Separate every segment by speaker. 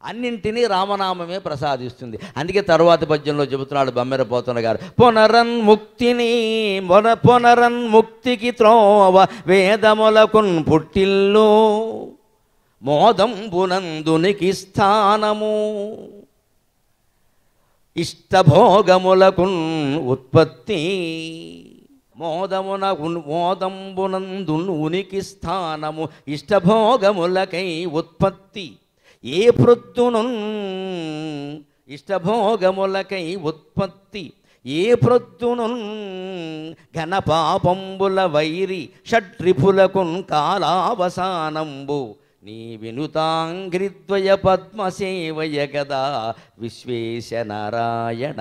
Speaker 1: అన్నింటినీ రామనామమే ప్రసాదిస్తుంది. అందుకే తరువాతి పద్యంలో చెబుతున్నాడు బమ్మెర పోతన గారు, పునరన్ముక్తిని పునరన్ముక్తికి త్రోవ వేదములకున్ పుట్టిల్లు మోదంబునందునికి స్థానము ఇష్టభోగములకున్ ఉత్పత్తి మోదంబునందు ఉనికి స్థానము ఇష్టభోగములకై ఉత్పత్తి ఏ ప్రొద్దును ఇష్టభోగములకై ఉత్పత్తి ఏ ప్రొద్దును ఘనపాపంబుల వైరి షడ్రిపులకున్ కాలావసానంబు నీ వినుతాంగ్రిద్వయ పద్మసేవయ గదా విశ్వేశ నారాయణ.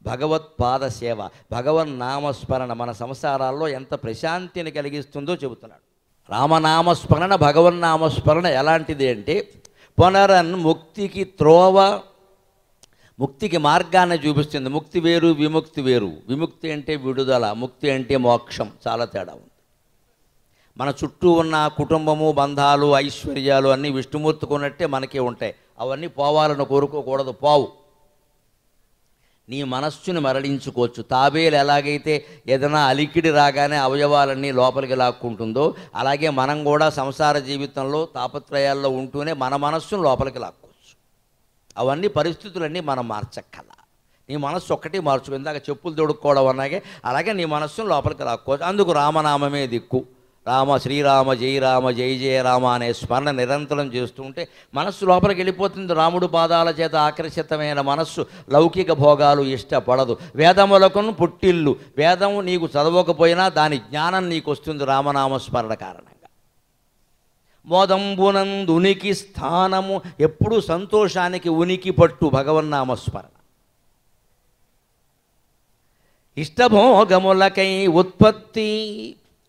Speaker 1: భగవత్పాద సేవ, భగవన్నామస్మరణ మన సంసారాల్లో ఎంత ప్రశాంతిని కలిగిస్తుందో చెబుతున్నాడు. రామనామస్మరణ, భగవన్నామస్మరణ ఎలాంటిది అంటే పునరన్ముక్తికి త్రోవ, ముక్తికి మార్గాన్ని చూపిస్తుంది. ముక్తి వేరు, విముక్తి వేరు. విముక్తి అంటే విడుదల, ముక్తి అంటే మోక్షం. చాలా తేడా ఉంది. మన చుట్టూ ఉన్న కుటుంబము, బంధాలు, ఐశ్వర్యాలు అన్నీ విష్ణుమూర్తికి ఉన్నట్టే మనకే ఉంటాయి. అవన్నీ పోవాలని కోరుకోకూడదు, పోవు. నీ మనస్సుని మరలించుకోవచ్చు. తాబేలు ఎలాగైతే ఏదైనా అలికిడి రాగానే అవయవాలన్నీ లోపలికి లాక్కుంటుందో, అలాగే మనం కూడా సంసార జీవితంలో తాపత్రయాల్లో ఉంటూనే మన మనస్సును లోపలికి లాక్కోవచ్చు. అవన్నీ పరిస్థితులన్నీ మనం మార్చక్కల. నీ మనస్సు ఒక్కటి మార్చుకో. ఇందాక చెప్పులు తొడుక్కోవడం అన్నాగే అలాగే నీ మనస్సును లోపలికి లాక్కోవచ్చు. అందుకు రామనామమే దిక్కు. రామ, శ్రీరామ, జై రామ, జై జయ రామ అనే స్మరణ నిరంతరం చేస్తూ ఉంటే మనస్సు లోపలికి వెళ్ళిపోతుంది. రాముడు పాదాల చేత ఆకర్షితమైన మనస్సు లౌకిక భోగాలు ఇష్టపడదు. వేదములకును పుట్టిల్లు, వేదం నీకు చదవకపోయినా దాని జ్ఞానం నీకు వస్తుంది రామనామస్మరణ కారణంగా. మోదంబునందు ఉనికి స్థానము, ఎప్పుడు సంతోషానికి ఉనికి పట్టు భగవన్నామస్మరణ. ఇష్టభోగములకై ఉత్పత్తి,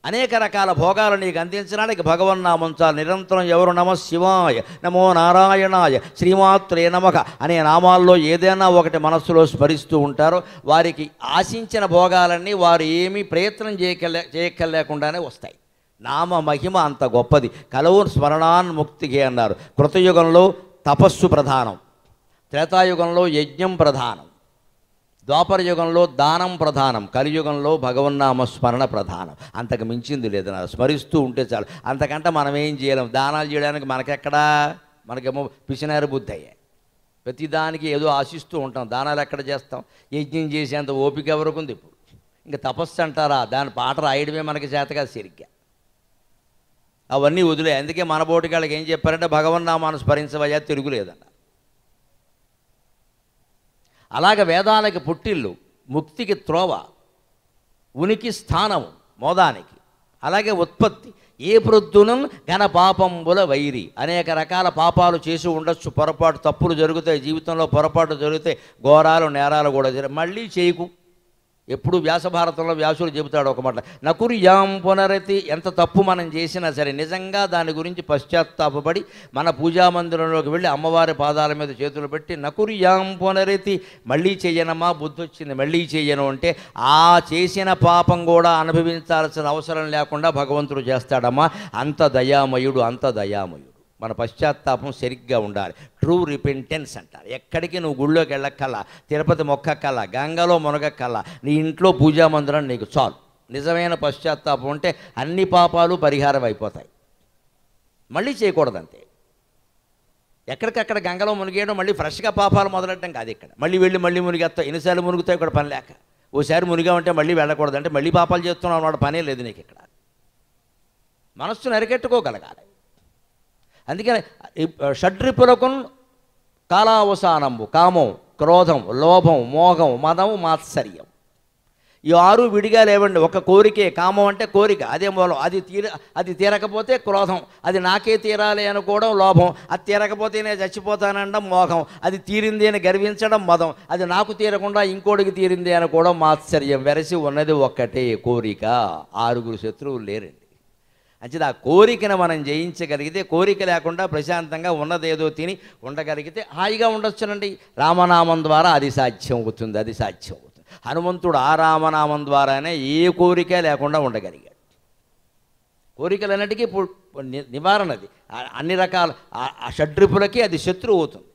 Speaker 1: అనేక రకాల భోగాలు నీకు అందించడానికి భగవన్నామం చాలు. నిరంతరం ఎవరు నమ శివాయ, నమో నారాయణాయ, శ్రీమాత్రే నమః అనే నామాల్లో ఏదైనా ఒకటి మనస్సులో స్మరిస్తూ ఉంటారో వారికి ఆశించిన భోగాలన్నీ వారు ఏమీ ప్రయత్నం చేయక్కర్లేకుండానే వస్తాయి. నామ మహిమ అంత గొప్పది. కలవు స్మరణాన్ముక్తికి అన్నారు. కృతయుగంలో తపస్సు ప్రధానం, త్రేతాయుగంలో యజ్ఞం ప్రధానం, ద్వాపర యుగంలో దానం ప్రధానం, కలియుగంలో భగవన్నామస్మరణ ప్రధానం. అంతకు మించింది లేదన్నారు. స్మరిస్తూ ఉంటే చాలు. అంతకంటే మనం ఏం చేయలేం. దానాలు చేయడానికి మనకెక్కడా, మనకేమో పిసినారు బుద్ధి అయ్యాయి. ప్రతిదానికి ఏదో ఆశిస్తూ ఉంటాం. దానాలు ఎక్కడ చేస్తాం? యజ్ఞం చేసేంత ఓపిక ఎవరికి ఉంది ఇప్పుడు? ఇంకా తపస్సు అంటారా? దాని పాట రాయడమే మనకి చేతగా సరిగ్గా. అవన్నీ వదిలే. అందుకే మన బోటికాళ్ళకి ఏం చెప్పారంటే భగవన్నామాన్ని స్మరించవయ్యా, తిరుగులేదన్న. అలాగ వేదాలకి పుట్టిల్లు, ముక్తికి త్రోవ, ఉనికి స్థానము మోదానికి, అలాగే ఉత్పత్తి ఏ ప్రొద్దును ఘన పాపంబుల వైరి. అనేక రకాల పాపాలు చేసి ఉండొచ్చు, పొరపాటు తప్పులు జరుగుతాయి జీవితంలో, పొరపాటు జరిగితే ఘోరాలు నేరాలు కూడా మళ్ళీ చేయకు. ఎప్పుడు వ్యాసభారతంలో వ్యాసుడు చెబుతాడు ఒక మాట, నకుర్యాం పునరతి. ఎంత తప్పు మనం చేసినా సరే నిజంగా దాని గురించి పశ్చాత్తాపపడి మన పూజామందిరంలోకి వెళ్ళి అమ్మవారి పాదాల మీద చేతులు పెట్టి నకుర్యాం పునరతి, మళ్ళీ చెయ్యనమ్మా, బుద్ధి వచ్చింది మళ్ళీ చెయ్యను అంటే ఆ చేసిన పాపం కూడా అనుభవించాల్సిన అవసరం లేకుండా భగవంతుడు చేస్తాడమ్మా. అంత దయామయుడు, అంత దయామయుడు. మన పశ్చాత్తాపం సరిగ్గా ఉండాలి. ట్రూ రిపెంటెన్స్ అంటారు. ఎక్కడికి నువ్వు గుళ్ళోకి వెళ్ళక్కల్లా, తిరుపతి మొక్కక్కల్లా, గంగలో మునగక్కల్లా, నీ ఇంట్లో పూజామందిరం నీకు చాలు. నిజమైన పశ్చాత్తాపం ఉంటే అన్ని పాపాలు పరిహారం అయిపోతాయి. మళ్ళీ చేయకూడదంతే. ఎక్కడికక్కడ గంగలో మునిగేయడం, మళ్ళీ ఫ్రెష్గా పాపాలు మొదలెట్టడం కాదు. ఇక్కడ మళ్ళీ మునిగేస్తావు. ఎన్నిసార్లు మునుగుతావు ఇక్కడ పని లేక. ఓసారి మునిగామంటే మళ్ళీ వెళ్ళకూడదు అంటే మళ్ళీ పాపాలు చేస్తున్నావు అన్నమాట. పనే లేదు నీకు ఇక్కడ. మనస్సును అరికెట్టుకోగలగాలి. అందుకని షడ్రిపులకు కాలావసానంబు, కామం, క్రోధం, లోభం, మోహం, మదం, మాత్సర్యం, ఈ 6 విడిగా లేవండి. ఒక కోరికే. కామం అంటే కోరిక, అదే మూలం. అది తీరకపోతే క్రోధం, అది నాకే తీరాలి అనుకోవడం లోభం, అది తీరకపోతే నేను చచ్చిపోతానడం మోహం, అది తీరింది అని గర్వించడం మదం, అది నాకు తీరకుండా ఇంకోటికి తీరింది అనుకోవడం మాత్సర్యం. వెరసి ఉన్నది ఒక్కటే కోరిక. 6 శత్రువులు లేరండి. అంచేది ఆ కోరికను మనం జయించగలిగితే, కోరిక లేకుండా ప్రశాంతంగా ఉన్నదేదో తిని ఉండగలిగితే హాయిగా ఉండొచ్చునండి. రామనామం ద్వారా అది సాధ్యం అవుతుంది, అది సాధ్యం అవుతుంది. హనుమంతుడు ఆ రామనామం ద్వారానే ఏ కోరిక లేకుండా ఉండగలిగాడు. కోరికలన్నిటికీ నివారణది. అన్ని రకాల ఆ షడ్రిపులకి అది శత్రువు అవుతుంది.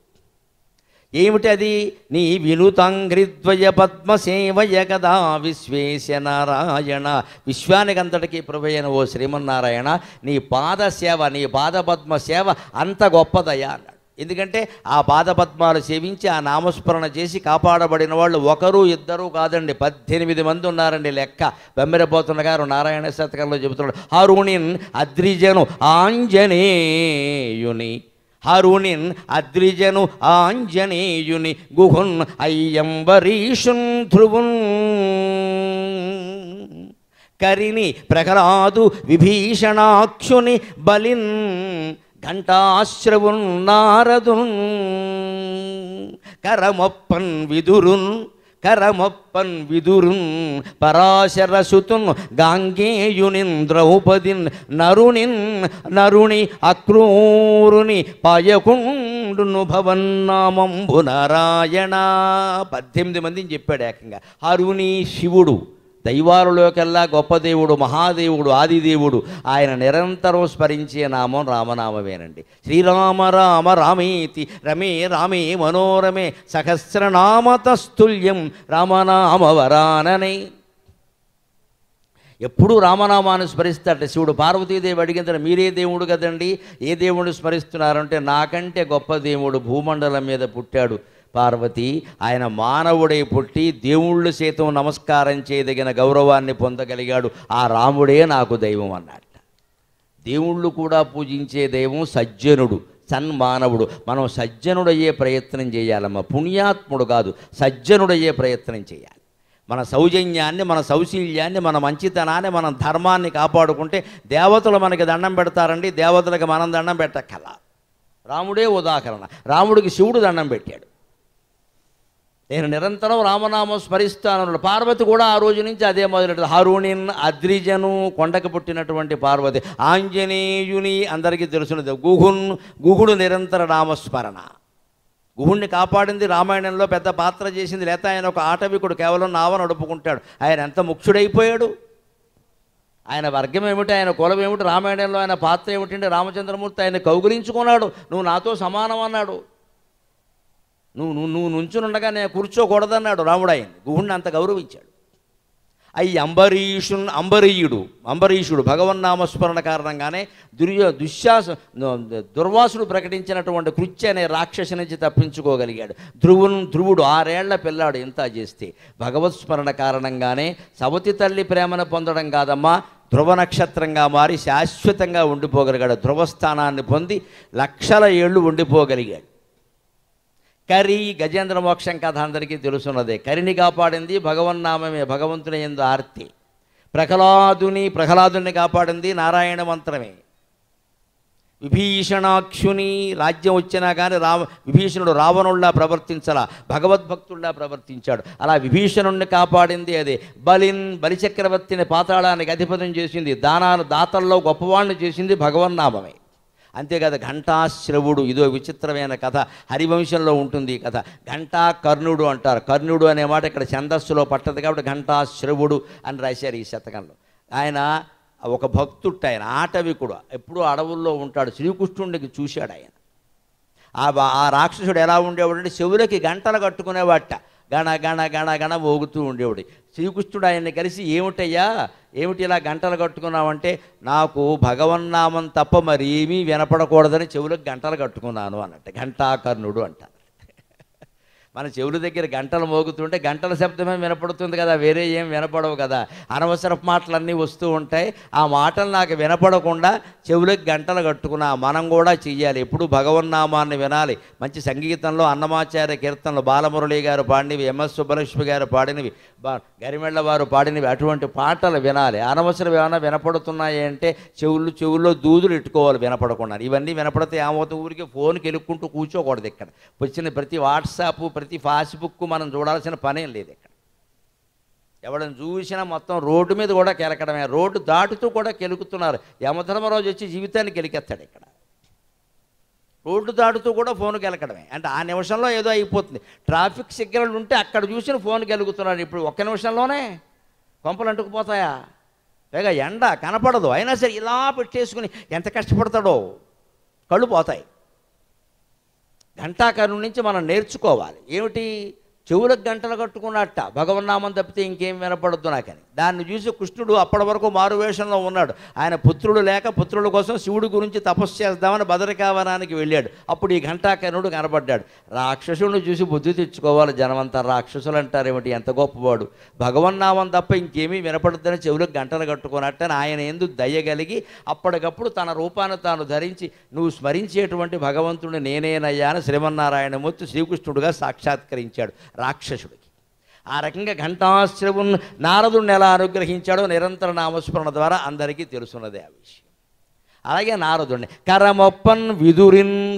Speaker 1: ఏమిటి అది? నీ వినుతాంగ్రిద్వయ పద్మసేవయ కదా విశ్వేశ నారాయణ. విశ్వానికంతటికీ ప్రభువైన ఓ శ్రీమన్నారాయణ, నీ పాదసేవ, నీ పాదపద్మ సేవ అంత గొప్పదయ్యా అన్నాడు. ఎందుకంటే ఆ పాదపద్మాలు సేవించి ఆ నామస్మరణ చేసి కాపాడబడిన వాళ్ళు ఒకరు ఇద్దరు కాదండి, 18 మంది ఉన్నారండి లెక్క. బెమ్మెరపోతున్న గారు నారాయణ శతకంలో చెబుతున్నాడు, హరుణిన్ అద్రిజను ఆంజనేయుని, హరుణిన్ అద్రిజను ఆంజనేయుని, గుహున్ అయ్యంబరీషున్ ధ్రువున్, కరిని ప్రహ్లాదు విభీషణాక్షుని, బలిన్ ఘంటాశ్రవున్ నారదున్, కరమొప్పన్ విదురున్, కరమొప్పన్ విదురున్, పరాశరసుతున్ గాంగేయునిన్, ద్రౌపదిన్ నరునిన్, నరుని అక్రూరుని, పాయకుండును భవన్నామంబు నారాయణ. 18 మందిని చెప్పాడు ఏకంగా. హరుని శివుడు, దైవారులోకెల్లా గొప్ప దేవుడు, మహాదేవుడు, ఆదిదేవుడు. ఆయన నిరంతరం స్మరించే నామం రామనామమేనండి. శ్రీరామ రామ రామేతి రమే రామే మనోరమే, సహస్రనామతస్తుల్యం రామనామవరాననే. ఎప్పుడూ రామనామాన్ని స్మరిస్తాడట శివుడు. పార్వతీదేవి అడిగిన మీరే దేవుడు కదండి, ఏ దేవుడిని స్మరిస్తున్నారంటే, నాకంటే గొప్ప దేవుడు భూమండలం మీద పుట్టాడు పార్వతి. ఆయన మానవుడై పుట్టి దేవుళ్ళు సైతం నమస్కారం చేయదగిన గౌరవాన్ని పొందగలిగాడు. ఆ రాముడే నాకు దైవం అన్నట్ట. దేవుళ్ళు కూడా పూజించే దైవం సజ్జనుడు, సన్మానవుడు. మనం సజ్జనుడయ్యే ప్రయత్నం చేయాలమ్మా, పుణ్యాత్ముడు కాదు, సజ్జనుడయ్యే ప్రయత్నం చేయాలి. మన సౌజన్యాన్ని, మన సౌశీల్యాన్ని, మన మంచితనాన్ని, మన ధర్మాన్ని కాపాడుకుంటే దేవతలు మనకి దండం పెడతారండి. దేవతలకు మనం దండం పెట్టక్కల. రాముడే ఉదాహరణ. రాముడికి శివుడు దండం పెట్టాడు. నేను నిరంతరం రామనామం స్మరిస్తాను. పార్వతి కూడా ఆ రోజు నుంచి అదే మొదలెట్టు. హరుణిన్ అద్రిజను, కొండకు పుట్టినటువంటి పార్వతి. ఆంజనేయుని అందరికీ తెలుసున్నది. గుహుడు నిరంతర నామస్మరణ. గుహుణ్ణి కాపాడింది రామాయణంలో పెద్ద పాత్ర చేసింది. లేకపోతే ఆయన ఒక ఆటవికుడు, కేవలం నావ నడుపుకుంటాడు. ఆయన ఎంత ముఖ్యుడైపోయాడు. ఆయన వర్గం ఏమిటి, ఆయన కులం ఏమిటి, రామాయణంలో ఆయన పాత్ర ఏమిటంటే రామచంద్రమూర్తి ఆయన కౌగిలించుకున్నాడు. నువ్వు నాతో సమానం అన్నాడు. నువ్వు నుంచునుండగా నేను కూర్చోకూడదన్నాడు రాముడు. ఆయన గుహుణ్ణి అంత గౌరవించాడు. అంబరీషుడు భగవన్నామస్మరణ కారణంగానే దుర్వాసుడు ప్రకటించినటువంటి కృత్య అనే రాక్షసి నుంచి తప్పించుకోగలిగాడు. ధ్రువుడు 6 ఏళ్ల పిల్లాడు ఇంత చేస్తే భగవత్స్మరణ కారణంగానే సవతి తల్లి ప్రేమను పొందడం కాదమ్మా, ధ్రువ నక్షత్రంగా మారి శాశ్వతంగా ఉండిపోగలిగాడు. ధ్రువస్థానాన్ని పొంది లక్షల ఏళ్ళు ఉండిపోగలిగాడు. కరి గజేంద్ర మోక్షం కథ అందరికీ తెలుసున్నదే. కరిని కాపాడింది భగవన్నామమే, భగవంతుని యందు ఆర్తి. ప్రహ్లాదుని కాపాడింది నారాయణ మంత్రమే. విభీషణాక్షుని రాజ్యం వచ్చినా కానీ విభీషణుడు రావణుల్లా ప్రవర్తించలా, భగవద్భక్తుల్లా ప్రవర్తించాడు. అలా విభీషణుణ్ణి కాపాడింది అదే. బలిచక్రవర్తిని పాతాళానికి అధిపతం చేసింది, దాతల్లో గొప్పవాళ్ళని చేసింది భగవన్నామమే. అంతేకాదు ఘంటాశ్రవుడు, ఇదో విచిత్రమైన కథ, హరివంశంలో ఉంటుంది ఈ కథ. ఘంటాకర్ణుడు అంటారు. కర్ణుడు అనే మాట ఇక్కడ ఛందస్సులో పట్టదు కాబట్టి ఘంటాశ్రవుడు అని రాశారు ఈ శతకంలో. ఆయన ఒక భక్తుడు, ఆయన ఆటవికుడు, ఎప్పుడూ అడవుల్లో ఉంటాడు. శ్రీకృష్ణుడికి చూశాడు ఆయన. ఆ రాక్షసుడు ఎలా ఉండేవాడంటే చెవులకి గంటలు కట్టుకునేవాట. గణ గణ గణ గణ మోగుతూ ఉండేవాడు. శ్రీకృష్ణుడు ఆయన్ని కలిసి, ఏమిటయ్యా, ఏమిటి ఇలా గంటలు కట్టుకున్నావంటే, నాకు భగవన్నామం తప్ప మరి ఏమీ వినపడకూడదని చెవులకు గంటలు కట్టుకున్నాను అన్నట్టు. ఘంటాకర్ణుడు అంటారు. మన చెవుల దగ్గర గంటలు మోగుతుంటే గంటల శబ్దమే వినపడుతుంది కదా, వేరే ఏం వినపడవు కదా. అనవసరపు మాటలన్నీ వస్తూ ఉంటాయి. ఆ మాటలు నాకు వినపడకుండా చెవులకు గంటలు కట్టుకున్నా. మనం కూడా చెయ్యాలి. ఎప్పుడు భగవన్నామాన్ని వినాలి. మంచి సంగీతంలో అన్నమాచార్య కీర్తనలు బాలమురళి గారు పాడినవి, ఎంఎస్ సుబ్బలక్ష్మి గారు పాడినవి, గరిమెళ్ళ వారు పాడినవి, అటువంటి పాటలు వినాలి. అనవసరం ఏమైనా వినపడుతున్నాయి అంటే చెవుల్లో దూదులు ఎట్టుకోవాలి వినపడకుండా. ఇవన్నీ వినపడితే ఏమవుతుంది, ఊరికి ఫోన్కి ఎలుక్కుంటూ కూర్చోకూడదు. ఇక్కడ వచ్చిన ప్రతి వాట్సాప్, ప్రతి ఫేస్బుక్ మనం చూడాల్సిన పనేం లేదు. ఇక్కడ ఎవడని చూసినా మొత్తం రోడ్డు మీద కూడా కెలకడమే. రోడ్డు దాటుతూ కూడా కెలుకుతున్నారు. యమధర్మరాజు వచ్చి జీవితాన్ని కెలికెత్తాడు. ఇక్కడ రోడ్డు దాటుతూ కూడా ఫోన్ కెలకడమే. అంటే ఆ నిమిషంలో ఏదో అయిపోతుంది. ట్రాఫిక్ సిగ్నల్ ఉంటే అక్కడ చూసిన ఫోన్ కెలుగుతున్నాడు. ఇప్పుడు ఒక్క నిమిషంలోనే కొంపలు అంటుకుపోతాయా? పైగా ఎండ కనపడదు, అయినా సరే ఇలా పెట్టేసుకుని ఎంత కష్టపడతాడో. కళ్ళు పోతాయి. ఘంటాకర్ణుడి నుంచి మనం నేర్చుకోవాలి. ఏమిటి? చెవులకు గంటలు కట్టుకున్నట్ట భగవన్నామం తప్పితే ఇంకేం వినపడద్దు నాకని. దాన్ని చూసి కృష్ణుడు అప్పటి వరకు మారువేషంలో ఉన్నాడు. ఆయన పుత్రుడు లేక పుత్రుల కోసం శివుడి గురించి తపస్సు చేద్దామని బదరికావనానికి వెళ్ళాడు. అప్పుడు ఈ ఘంటాకర్ణుడు కనబడ్డాడు. రాక్షసుడిని చూసి బుద్ధి తెచ్చుకోవాలి జనమంతా. రాక్షసులు అంటారేమిటి, ఎంత గొప్పవాడు, భగవన్నామం తప్ప ఇంకేమీ వినపడద్దని చెవులకు గంటలు కట్టుకున్నట్టని ఆయన ఎందుకు దయ్యగలిగి అప్పటికప్పుడు తన రూపాన్ని తాను ధరించి నువ్వు స్మరించేటువంటి భగవంతుడిని నేనేనయ్యా అని శ్రీమన్నారాయణమూర్తి శ్రీకృష్ణుడుగా సాక్షాత్కరించాడు రాక్షసుడికి. ఆ రకంగా ఘంటాశ్రవుని నారదుడిని ఎలా అనుగ్రహించాడో నిరంతర నామస్మరణ ద్వారా అందరికీ తెలుసున్నదే ఆ విషయం. అలాగే నారదుడిని కరమొప్పన్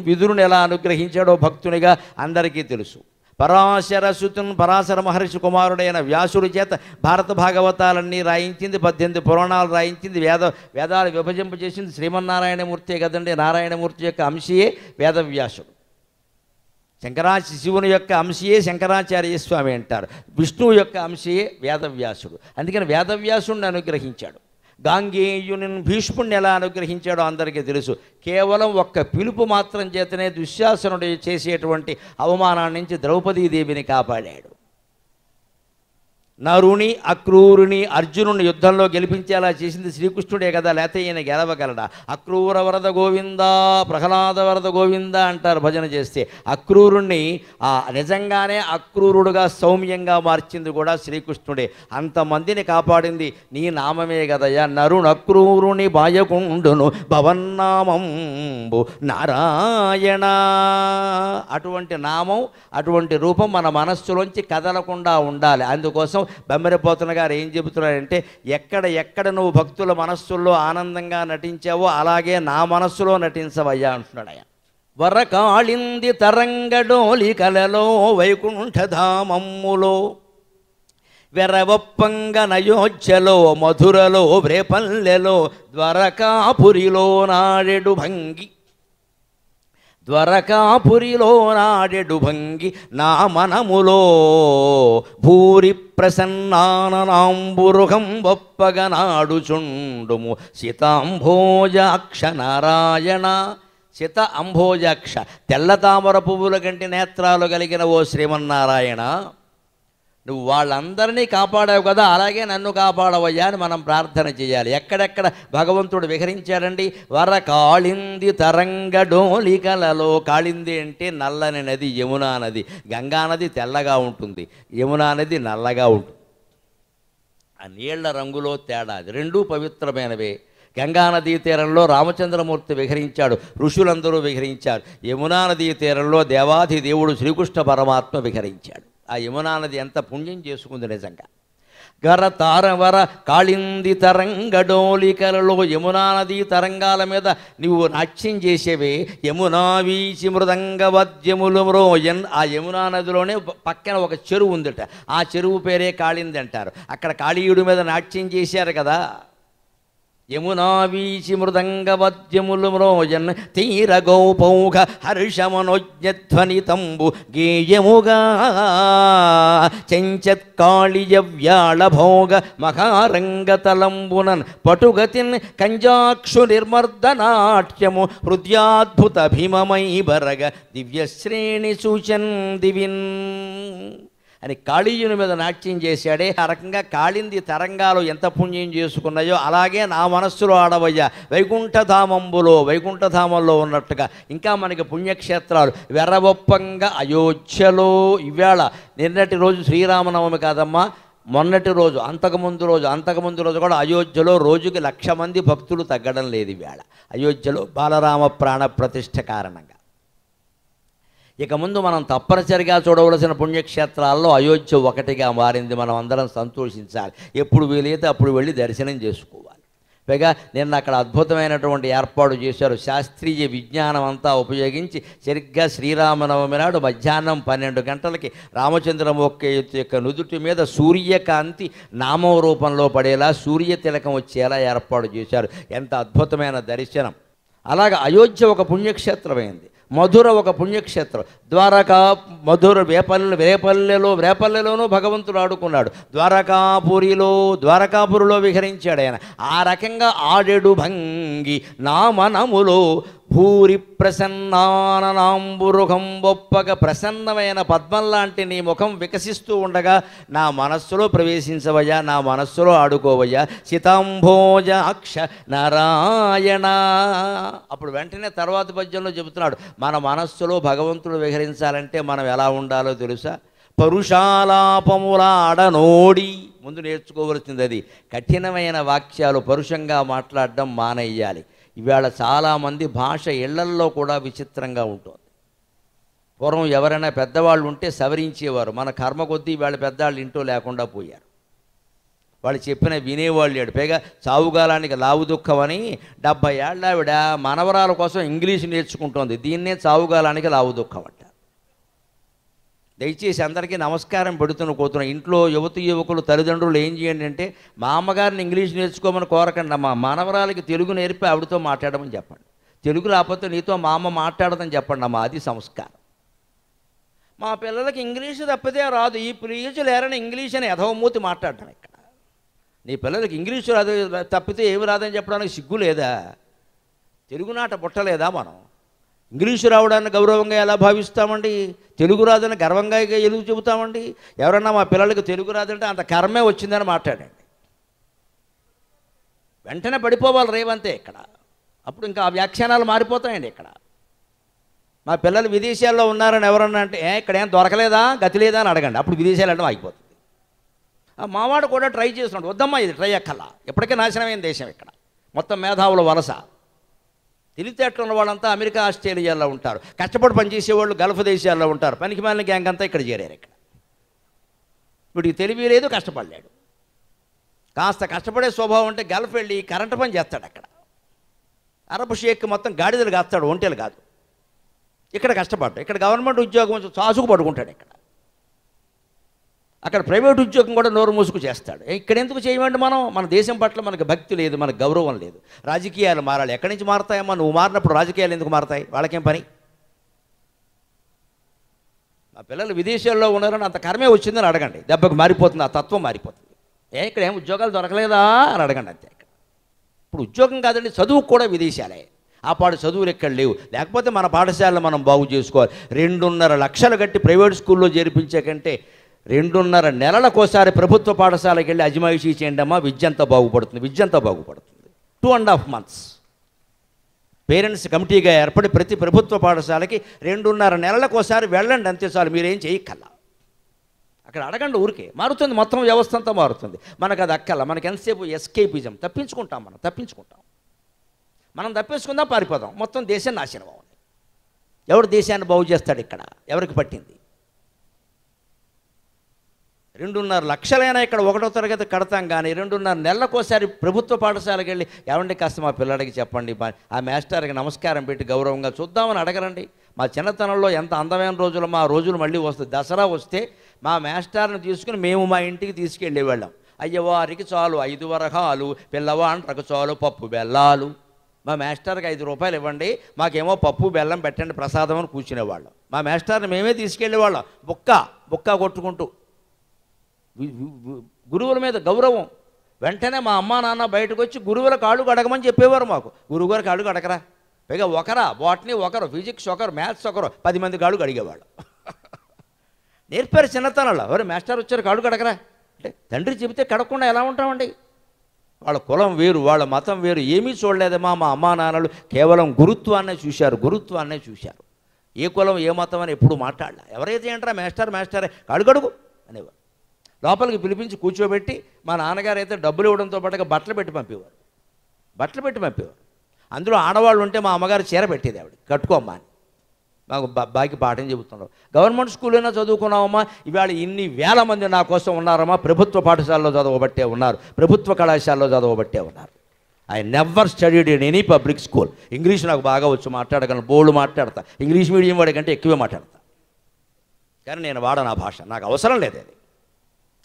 Speaker 1: విదురుని ఎలా అనుగ్రహించాడో భక్తునిగా అందరికీ తెలుసు. పరాశరసుతున్ పరాశర మహర్షి కుమారుడైన వ్యాసుడి చేత భారత భాగవతాలన్నీ రాయించింది, 18 పురాణాలు రాయించింది, వేదాలు విభజింపజేసింది శ్రీమన్నారాయణమూర్తే కదండి. నారాయణమూర్తి యొక్క అంశయే వేదవ్యాసుడు. శివుని యొక్క అంశయే శంకరాచార్య స్వామి అంటారు. విష్ణువు యొక్క అంశయే వేదవ్యాసుడు. అందుకని వేదవ్యాసుడిని అనుగ్రహించాడు. గాంగేయుని భీష్ముడిని ఎలా అనుగ్రహించాడో అందరికీ తెలుసు. కేవలం ఒక్క పిలుపు మాత్రం చేతనే దుశ్శాసనుడు చేసేటువంటి అవమానాన్ని నుంచి ద్రౌపదీదేవిని కాపాడాడు. నరుని అక్రూరుని అర్జునుని యుద్ధంలో గెలిపించేలా చేసింది శ్రీకృష్ణుడే కదా, లేకపోతే ఈయన గెలవగలడా? అక్రూర వరద గోవిందా ప్రహ్లాద వరద గోవిందా అంటారు భజన చేస్తే. అక్రూరుణ్ణి నిజంగానే అక్రూరుడుగా సౌమ్యంగా మార్చింది కూడా శ్రీకృష్ణుడే. అంతమందిని కాపాడింది నీ నామమే కదయ్యా. నరుణక్రూరుని బాయకుండును భవన్నామంబు నారాయణ. అటువంటి నామం అటువంటి రూపం మన మనస్సులోంచి కదలకుండా ఉండాలి. అందుకోసం బెమ్మరిపోతున్న గారు ఏం చెబుతున్నారంటే, ఎక్కడ నువ్వు భక్తుల మనస్సుల్లో ఆనందంగా నటించావో అలాగే నా మనస్సులో నటించవయ్యా అంటున్నాడు ఆయన. వరకాళింది తరంగడోలి కలలో వైకుంఠధామమ్ములో వెరవప్పంగ నయోధ్యలో మధురలో వ్రేపల్లెలో ద్వారకాపురిలో నాడెడు భంగి ద్వారకాపురిలో నాడెడు భంగి నా మనములో భూరి ప్రసన్నానంబురుగం వప్పగ నాడుచుండుము సీతాంభోజాక్ష నారాయణ. సీత అంభోజాక్ష, తెల్ల తామర పువ్వుల కంటి నేత్రాలు కలిగిన ఓ శ్రీమన్నారాయణ, నువ్వు వాళ్ళందరినీ కాపాడావు కదా, అలాగే నన్ను కాపాడవయ్యా అని మనం ప్రార్థన చేయాలి. ఎక్కడెక్కడ భగవంతుడు విహరించాడండి? వరకాళింది తరంగడోలికలలో. కాళింది అంటే నల్లని నది, యమునా నది. గంగా నది తెల్లగా ఉంటుంది, యమునా నది నల్లగా ఉంటుంది. ఆ నీళ్ల రంగులో తేడా, రెండూ పవిత్రమైనవే. గంగా నదీ తీరంలో రామచంద్రమూర్తి విహరించాడు, ఋషులందరూ విహరించారు. యమునా నదీ తీరంలో దేవాది దేవుడు శ్రీకృష్ణ పరమాత్మ విహరించాడు. ఆ యమునా నది ఎంత పుణ్యం చేసుకుంది నిజంగా. గర తారవర కాళింది తరంగడోలికలలో. యమునా నదీ తరంగాల మీద నువ్వు నాట్యం చేసేవే. యమునా వీచి మృదంగవద్యములు మ్రోయన్. ఆ యమునా నదిలోనే పక్కన ఒక చెరువు ఉందట, ఆ చెరువు పేరే కాళింది అంటారు. అక్కడ కాళీయుడి మీద నాట్యం చేశారు కదా. యమునా వీచి మృదంగవద్యములు మ్రోయన్ తీర గోపౌఘ హర్షమనోజ్ఞధ్వనితంబు గేయముగా చెంచత్కాళియ వ్యాళభోగ మహారంగతలంబునన్ పటుగతిన్ కంజాక్షు నిర్మర్దనాట్యము హృదయాద్భుత భీమమై బరగ దివ్యశ్రేణి సూచన్ దివిన్ అని కాళీయుని మీద నాట్యం చేశాడే. ఆ రకంగా కాళింది తరంగాలు ఎంత పుణ్యం చేసుకున్నాయో అలాగే నా మనస్సులో ఆడవయ్యా వైకుంఠధామంబులో, వైకుంఠధామంలో ఉన్నట్టుగా. ఇంకా మనకి పుణ్యక్షేత్రాలు వెర్రవొప్పంగా అయోధ్యలో. ఇవాళ నిన్నటి రోజు శ్రీరామనవమి కాదమ్మా, మొన్నటి రోజు, అంతకుముందు రోజు కూడా అయోధ్యలో రోజుకి 1,00,000 మంది భక్తులు తగ్గడం లేదు ఇవాళ అయోధ్యలో బాలరామ ప్రాణ ప్రతిష్ఠ కారణంగా. ఇక ముందు మనం తప్పనిసరిగా చూడవలసిన పుణ్యక్షేత్రాల్లో అయోధ్య ఒకటిగా మారింది. మనం అందరం సంతోషించాలి. ఎప్పుడు వీలైతే అప్పుడు వెళ్ళి దర్శనం చేసుకోవాలి. పైగా నిన్న అక్కడ అద్భుతమైనటువంటి ఏర్పాటు చేశారు. శాస్త్రీయ విజ్ఞానం అంతా ఉపయోగించి సరిగ్గా శ్రీరామనవమి నాడు మధ్యాహ్నం 12 గంటలకి రామచంద్రమూర్తి యొక్క నుదుటి మీద సూర్యకాంతి నామం రూపంలో పడేలా సూర్య తిలకం వచ్చేలా ఏర్పాటు చేశారు. ఎంత అద్భుతమైన దర్శనం! అలాగ అయోధ్య ఒక పుణ్యక్షేత్రమైంది, మధుర ఒక పుణ్యక్షేత్రం, ద్వారకా మధుర రేపల్లెలోనూ భగవంతుడు ఆడుకున్నాడు, ద్వారకాపురిలో విహరించాడు ఆయన. ఆ రకంగా ఆడెడు భంగి నా మనములో భూరి ప్రసన్నానంబురుఖం బొప్పగా ప్రసన్నమైన పద్మం లాంటి నీ ముఖం వికసిస్తూ ఉండగా నా మనస్సులో ప్రవేశించవయ్యా, నా మనస్సులో ఆడుకోవయ్యా సీతాంభోజ అక్ష నారాయణ. అప్పుడు వెంటనే తర్వాత పద్యంలో చెబుతున్నాడు, మన మనస్సులో భగవంతుడు విహరించాలంటే మనం ఎలా ఉండాలో తెలుసా? పరుషాలాపములాడనోడి. ముందు నేర్చుకోవలసింది అది. కఠినమైన వాక్యాలు పరుషంగా మాట్లాడడం మానేయాలి. ఇవాళ చాలామంది భాష ఇళ్లల్లో కూడా విచిత్రంగా ఉంటుంది. పూర్వం ఎవరైనా పెద్దవాళ్ళు ఉంటే సవరించేవారు, మన కర్మ కొద్దీ వాళ్ళ పెద్దవాళ్ళు ఇంటో లేకుండా పోయారు. వాళ్ళు చెప్పిన వినేవాళ్ళు లేడు. పైగా చావుగాలానికి లావు దుఃఖం అని 70 ఏళ్ళ ఆవిడ మనవరాల కోసం ఇంగ్లీష్ నేర్చుకుంటోంది. దీన్నే చావుగాలానికి లావు దుఃఖం అంట. దయచేసి అందరికీ నమస్కారం పెడుతున్న ఇంట్లో యువకులు తల్లిదండ్రులు ఏం చేయండి అంటే, మా అమ్మగారిని ఇంగ్లీష్ నేర్చుకోమని కోరకండి, మా మనవరాలకి తెలుగు నేర్పి ఆవిడతో మాట్లాడమని చెప్పండి. తెలుగు రాకపోతే నీతో మా అమ్మ మాట్లాడదని చెప్పండి అమ్మా, అది సంస్కారం. మా పిల్లలకి ఇంగ్లీషు తప్పితే రాదు, ఈ ప్లీజు లేరని ఇంగ్లీష్ అని యథవమూతి మాట్లాడటం. ఇక్కడ నీ పిల్లలకి ఇంగ్లీషు రాదు తప్పితే ఏమి రాదని చెప్పడానికి సిగ్గు లేదా? తెలుగునాట పుట్టలేదా మనం? ఇంగ్లీషు రావడాన్ని గౌరవంగా ఎలా భావిస్తామండి? తెలుగు రాదని గర్వంగా ఎందుకు చెబుతామండి? ఎవరన్నా మా పిల్లలకి తెలుగు రాదంటే అంత కర్మే వచ్చిందని మాట్లాడండి, వెంటనే పడిపోవాలి రేవంతే ఇక్కడ. అప్పుడు ఇంకా ఆ వ్యాఖ్యానాలు మారిపోతాయండి. ఇక్కడ మా పిల్లలు విదేశాల్లో ఉన్నారని ఎవరన్నా అంటే, ఇక్కడ ఏం దొరకలేదా, గతి లేదా అని అడగండి, అప్పుడు విదేశాలు అంటే ఆగిపోతుంది. మావాడు కూడా ట్రై చేస్తున్నాడు, వద్దమ్మా ఇది ట్రై అక్కల్లా, ఎప్పటికే నాశనమైన దేశం ఇక్కడ, మొత్తం మేధావుల వలస. తెలివితేటలు ఉన్న వాళ్ళంతా అమెరికా ఆస్ట్రేలియాలో ఉంటారు, కష్టపడి పనిచేసేవాళ్ళు గల్ఫ్ దేశాల్లో ఉంటారు, పనికి మాలిన గ్యాంగ్ అంతా ఇక్కడ చేరారు. ఇక్కడ వీడికి తెలివి లేదు, కష్టపడలేడు. కాస్త కష్టపడే స్వభావం అంటే గల్ఫ్ వెళ్ళి కరెంటు పని చేస్తాడు. అక్కడ అరబ్ షేక్ మొత్తం గాడిదలు కాస్తాడు, ఒంటెలు కాదు. ఇక్కడ కష్టపడ్డాడు. ఇక్కడ గవర్నమెంట్ ఉద్యోగం కొంచెం చాసుకు పడుకుంటాడు. అక్కడ ప్రైవేట్ ఉద్యోగం కూడా నోరు మూసుకు చేస్తాడు. ఇక్కడ ఎందుకు చేయమండి? మన దేశం పట్ల మనకు భక్తి లేదు, మనకు గౌరవం లేదు. రాజకీయాలు మారాలి. ఎక్కడి నుంచి మారుతాయమ్మా? నువ్వు మారినప్పుడు రాజకీయాలు ఎందుకు మారుతాయి? వాళ్ళకేం పని? మా పిల్లలు విదేశాల్లో ఉన్నారని అంత కర్మే వచ్చిందని అడగండి, దెబ్బకు మారిపోతుంది, ఆ తత్వం మారిపోతుంది. ఇక్కడ ఏం ఉద్యోగాలు దొరకలేదా అని అడగండి అంతే. ఇప్పుడు ఉద్యోగం కాదండి, చదువు కూడా విదేశాలే. ఆ పాడు చదువులు ఎక్కడ లేవు. లేకపోతే మన పాఠశాలను మనం బాగు చేసుకోవాలి. 2.5 లక్షలు కట్టి ప్రైవేట్ స్కూల్లో చేర్పించే కంటే 2.5 నెలలకోసారి ప్రభుత్వ పాఠశాలకు వెళ్ళి అజమాయిషీ చేయండి అమ్మా, విద్య అంతా బాగుపడుతుంది. 2.5 months పేరెంట్స్ కమిటీగా ఏర్పడి ప్రతి ప్రభుత్వ పాఠశాలకి 2.5 నెలలకోసారి వెళ్ళండి, అంతే చాలు. మీరేం చేయక్కల్లా. అక్కడ అడగండి, ఊరికే మారుతుంది, మొత్తం వ్యవస్థ అంతా మారుతుంది. మనకు అది అక్కల్లా. మనకి ఎంతసేపు ఎస్కేపిజం, తప్పించుకుంటాం. మనం తప్పించుకుందాం, పారిపోదాం, మొత్తం దేశం నాశనం అవుతుంది. ఎవడు దేశాన్ని బాగు చేస్తాడు? ఇక్కడ ఎవరికి పట్టింది? 2.5 లక్షలైనా ఇక్కడ 1వ తరగతి కడతాం, కానీ 2.5 నెలలకోసారి ప్రభుత్వ పాఠశాలకు వెళ్ళి ఏమండి కాస్త మా పిల్లడికి చెప్పండి, ఆ మాస్టర్కి నమస్కారం పెట్టి గౌరవంగా చూద్దామని అడగరండి. మా చిన్నతనంలో ఎంత అందమైన రోజులు, మా రోజులు మళ్ళీ వస్తుంది. దసరా వస్తే మా మాస్టర్ని తీసుకుని మేము మా ఇంటికి తీసుకెళ్ళేవాళ్ళం. అయ్యవారికి చాలు 5 వరహాలు, పిల్లవాండ్రకు చాలు పప్పు బెల్లాలు. మా మాస్టర్కి 5 రూపాయలు ఇవ్వండి, మాకేమో పప్పు బెల్లం పెట్టండి ప్రసాదం అని కూర్చునేవాళ్ళం. మా మాస్టర్ని మేమే తీసుకెళ్ళేవాళ్ళం, బుక్క కొట్టుకుంటూ. గురువుల మీద గౌరవం. వెంటనే మా అమ్మా నాన్న బయటకు వచ్చి గురువుల కాళ్ళు కడగమని చెప్పేవారు మాకు. గురువుగారు కాళ్ళు కడగరా, పైగా బాటనీ ఒకరు, ఫిజిక్స్ ఒకరు, మ్యాథ్స్ ఒకరు, 10 మంది కాళ్ళు కడిగేవాళ్ళు. నేర్పారు చిన్నతనంలో. ఎవరు మాస్టర్ వచ్చారు కాళ్ళు కడగరా అంటే, తండ్రి చెబితే కడగకుండా ఎలా ఉంటామండి? వాళ్ళ కులం వేరు, వాళ్ళ మతం వేరు, ఏమీ చూడలేదమ్మా. మా అమ్మా నాన్నలు కేవలం గురుత్వాన్నే చూశారు. ఏ కులం ఏ మతం అని ఎప్పుడు మాట్లాడలే. ఎవరైతే ఏంటారా మాస్టరే కాళ్ళు కడుగు అనేవారు. లోపలికి పిలిపించి కూర్చోబెట్టి మా నాన్నగారు అయితే డబ్బులు ఇవ్వడంతో పాటుగా బట్టలు పెట్టి పంపేవారు. అందులో ఆడవాళ్ళు ఉంటే మా అమ్మగారు చీర పెట్టేది, ఆవిడ కట్టుకోమ్మా అని. మాకు బాకి పాఠం చెబుతున్నారు. గవర్నమెంట్ స్కూల్లోనే చదువుకున్నామమ్మా. ఇవాళ ఇన్ని వేల మంది నా కోసం ఉన్నారమ్మా. ప్రభుత్వ పాఠశాలలో చదవబట్టే ఉన్నారు, ప్రభుత్వ కళాశాలలో చదవబట్టే ఉన్నారు. I never studied in any public school. English నాకు బాగా వచ్చు, మాట్లాడగలను, బోల్డ్ మాట్లాడతా. ఇంగ్లీష్ మీడియం వాడి కంటే ఎక్కువే మాట్లాడతా, కానీ నేను వాడను ఆ భాష, నాకు అవసరం లేదు. అది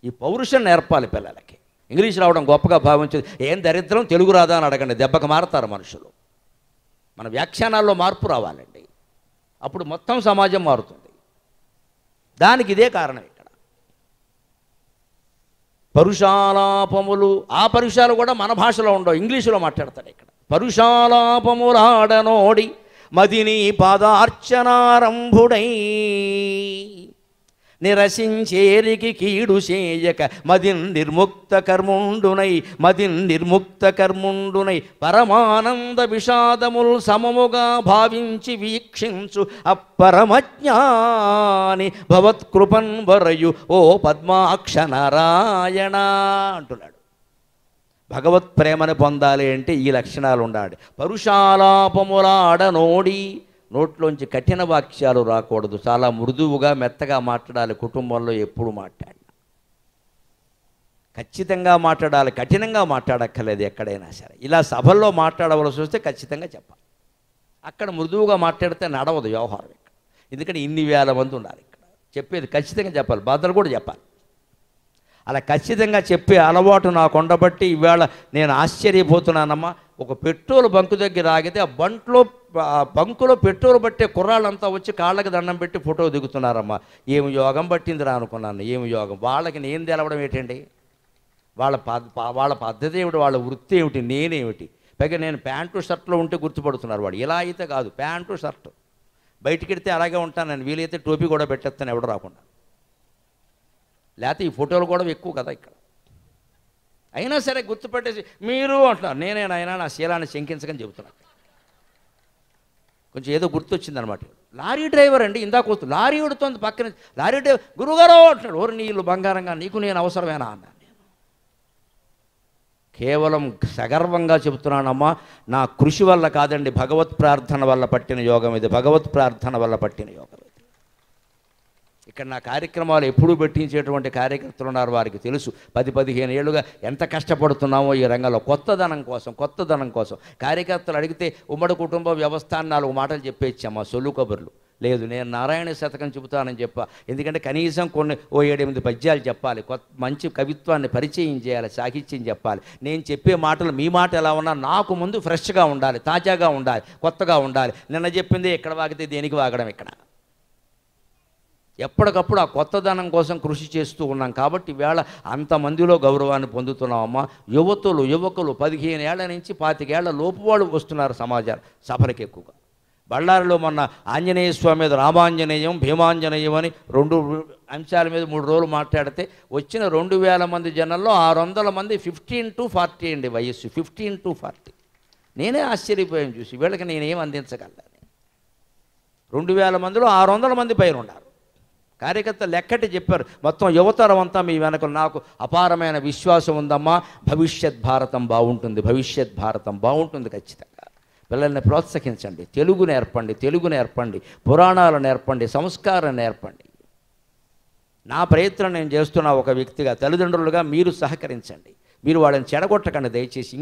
Speaker 1: ఈ పౌరుషం నేర్పాలి పిల్లలకి. ఇంగ్లీష్ రావడం గొప్పగా భావించేది. ఏం దరిద్రం, తెలుగు రాదా అని అడగండి, దెబ్బకు మారతారు మనుషులు. మన వ్యాఖ్యానాల్లో మార్పు రావాలండి, అప్పుడు మొత్తం సమాజం మారుతుంది. దానికి ఇదే కారణం. ఇక్కడ పరుషాలాపములు, ఆ పరుషాలు కూడా మన భాషలో ఉండవు, ఇంగ్లీషులో మాట్లాడతాడు ఇక్కడ. పరుషాలాపములాడనోడి మదిని పాదార్చనారంభుడై నిరసించేరికి కీడు చేయక మదిన్ నిర్ముక్త కర్ముండునై పరమానంద విషాదముల్ సమముగా భావించి వీక్షించు అపరమజ్ఞాని భవత్కృపన్ వరయు ఓ పద్మాక్ష నారాయణ అంటున్నాడు. భగవత్ ప్రేమను పొందాలి అంటే ఈ లక్షణాలు ఉండాలి. పరుషాలాపములాడనోడి, నోట్లోంచి కఠిన వాక్యాలు రాకూడదు, చాలా మృదువుగా మెత్తగా మాట్లాడాలి. కుటుంబంలో ఎప్పుడు మాట్లాడినా ఖచ్చితంగా మాట్లాడాలి, కఠినంగా మాట్లాడక్కర్లేదు ఎక్కడైనా సరే. ఇలా సభల్లో మాట్లాడవలసి వస్తే ఖచ్చితంగా చెప్పాలి. అక్కడ మృదువుగా మాట్లాడితే నడవదు వ్యవహారం ఇక్కడ, ఎందుకంటే ఇన్ని వేల మంది ఉండాలి ఇక్కడ. చెప్పేది ఖచ్చితంగా చెప్పాలి, బాధలు కూడా చెప్పాలి. అలా ఖచ్చితంగా చెప్పే అలవాటు నాకు ఉండబట్టి ఈవేళ నేను ఆశ్చర్యపోతున్నానమ్మా. ఒక పెట్రోల్ బంకు దగ్గర ఆగితే ఆ బంకులో పెట్రోల్ పట్టే కుర్రాళ్ళంతా వచ్చి కాళ్ళకి దండం పెట్టి ఫోటో దిగుతున్నారమ్మా. ఏమి యోగం పట్టిందిరా అనుకున్నాను, ఏమి యోగం. వాళ్ళకి నేను తెలవడం ఏంటండి, వాళ్ళ పద్ధతి ఏమిటి, వాళ్ళ వృత్తి ఏమిటి, నేనేమిటి. పైగా నేను ప్యాంటు షర్ట్లో ఉంటే గుర్తుపడుతున్నారు వాడు. ఇలా అయితే కాదు, ప్యాంటు షర్టు బయటికి వెడితే అలాగే ఉంటాను నేను. వీలైతే టోపీ కూడా పెట్టేస్తాను ఎవడు రాకుండా. లేకపోతే ఈ ఫోటోలు కూడా ఎక్కువ కదా ఇక్కడ. అయినా సరే గుర్తుపట్టేసి మీరు అంటున్నారు. నేనేనైనా నా శీలాన్ని శంకించకని చెబుతున్నాను. కొంచెం ఏదో గుర్తొచ్చిందనమాట. లారీ డ్రైవర్ అండి, ఇందాక వస్తుంది లారీ ఉడుతుంది పక్కన. లారీ డ్రైవర్ గురుగారు అంటున్నాడు. ఓరు నీళ్ళు బంగారంగా, నీకు నేను అవసరమేనా అన్నాను. నేను కేవలం సగర్వంగా చెబుతున్నానమ్మా, నా కృషి వల్ల కాదండి, భగవత్ ప్రార్థన వల్ల పట్టిన యోగం ఇది. భగవత్ ప్రార్థన వల్ల పట్టిన యోగం ఇది. ఇక్కడ నా కార్యక్రమాలు ఎప్పుడూ పెట్టించేటువంటి కార్యకర్తలు ఉన్నారు, వారికి తెలుసు 10-15 ఏళ్ళుగా ఎంత కష్టపడుతున్నామో ఈ రంగంలో కొత్తదనం కోసం. కార్యకర్తలు అడిగితే ఉమ్మడి కుటుంబ వ్యవస్థ అని 4 మాటలు చెప్పేచ్చామా, సొల్లు కబుర్లు లేదు. నేను నారాయణ శతకం చెబుతానని చెప్పా. ఎందుకంటే కనీసం కొన్ని 7-8 పద్యాలు చెప్పాలి, మంచి కవిత్వాన్ని పరిచయం చేయాలి, సాహిత్యం చెప్పాలి. నేను చెప్పే మాటలు మీ మాట ఎలా ఉన్నా నాకు ముందు ఫ్రెష్గా ఉండాలి, తాజాగా ఉండాలి, కొత్తగా ఉండాలి. నిన్న చెప్పింది ఎక్కడ వాగితే దేనికి వాగడం ఇక్కడ. ఎప్పటికప్పుడు ఆ కొత్తదనం కోసం కృషి చేస్తూ ఉన్నాం కాబట్టి వేళ అంతమందిలో గౌరవాన్ని పొందుతున్నామమ్మా. యువకులు 15 ఏళ్ల నుంచి 25 ఏళ్ల లోపు వాళ్ళు వస్తున్నారు సమాజాలు సభలకు ఎక్కువగా. బళ్ళారిలో మొన్న ఆంజనేయ స్వామి మీద రామాంజనేయం భీమాంజనేయం అని 2 అంశాల మీద 3 రోజులు మాట్లాడితే వచ్చిన 2000 మంది జనంలో 600 మంది 15 to 40 అండి వయస్సు, 15 to 40. నేనే ఆశ్చర్యపోయాను చూసి, వీళ్ళకి నేనేం అందించగలను. 2000 మందిలో 600 మంది పైన ఉన్నారు. కార్యకర్తలు లెక్కటి చెప్పారు, మొత్తం యువతరం అంతా మీ వెనక. నాకు అపారమైన విశ్వాసం ఉందమ్మా, భవిష్యత్ భారతం బాగుంటుంది ఖచ్చితంగా. పిల్లల్ని ప్రోత్సహించండి, తెలుగు నేర్పండి, పురాణాలు నేర్పండి, సంస్కారం నేర్పండి. నా ప్రయత్నం నేను చేస్తున్న ఒక వ్యక్తిగా, తల్లిదండ్రులుగా మీరు సహకరించండి. మీరు వాళ్ళని చెడగొట్టకండి దయచేసి.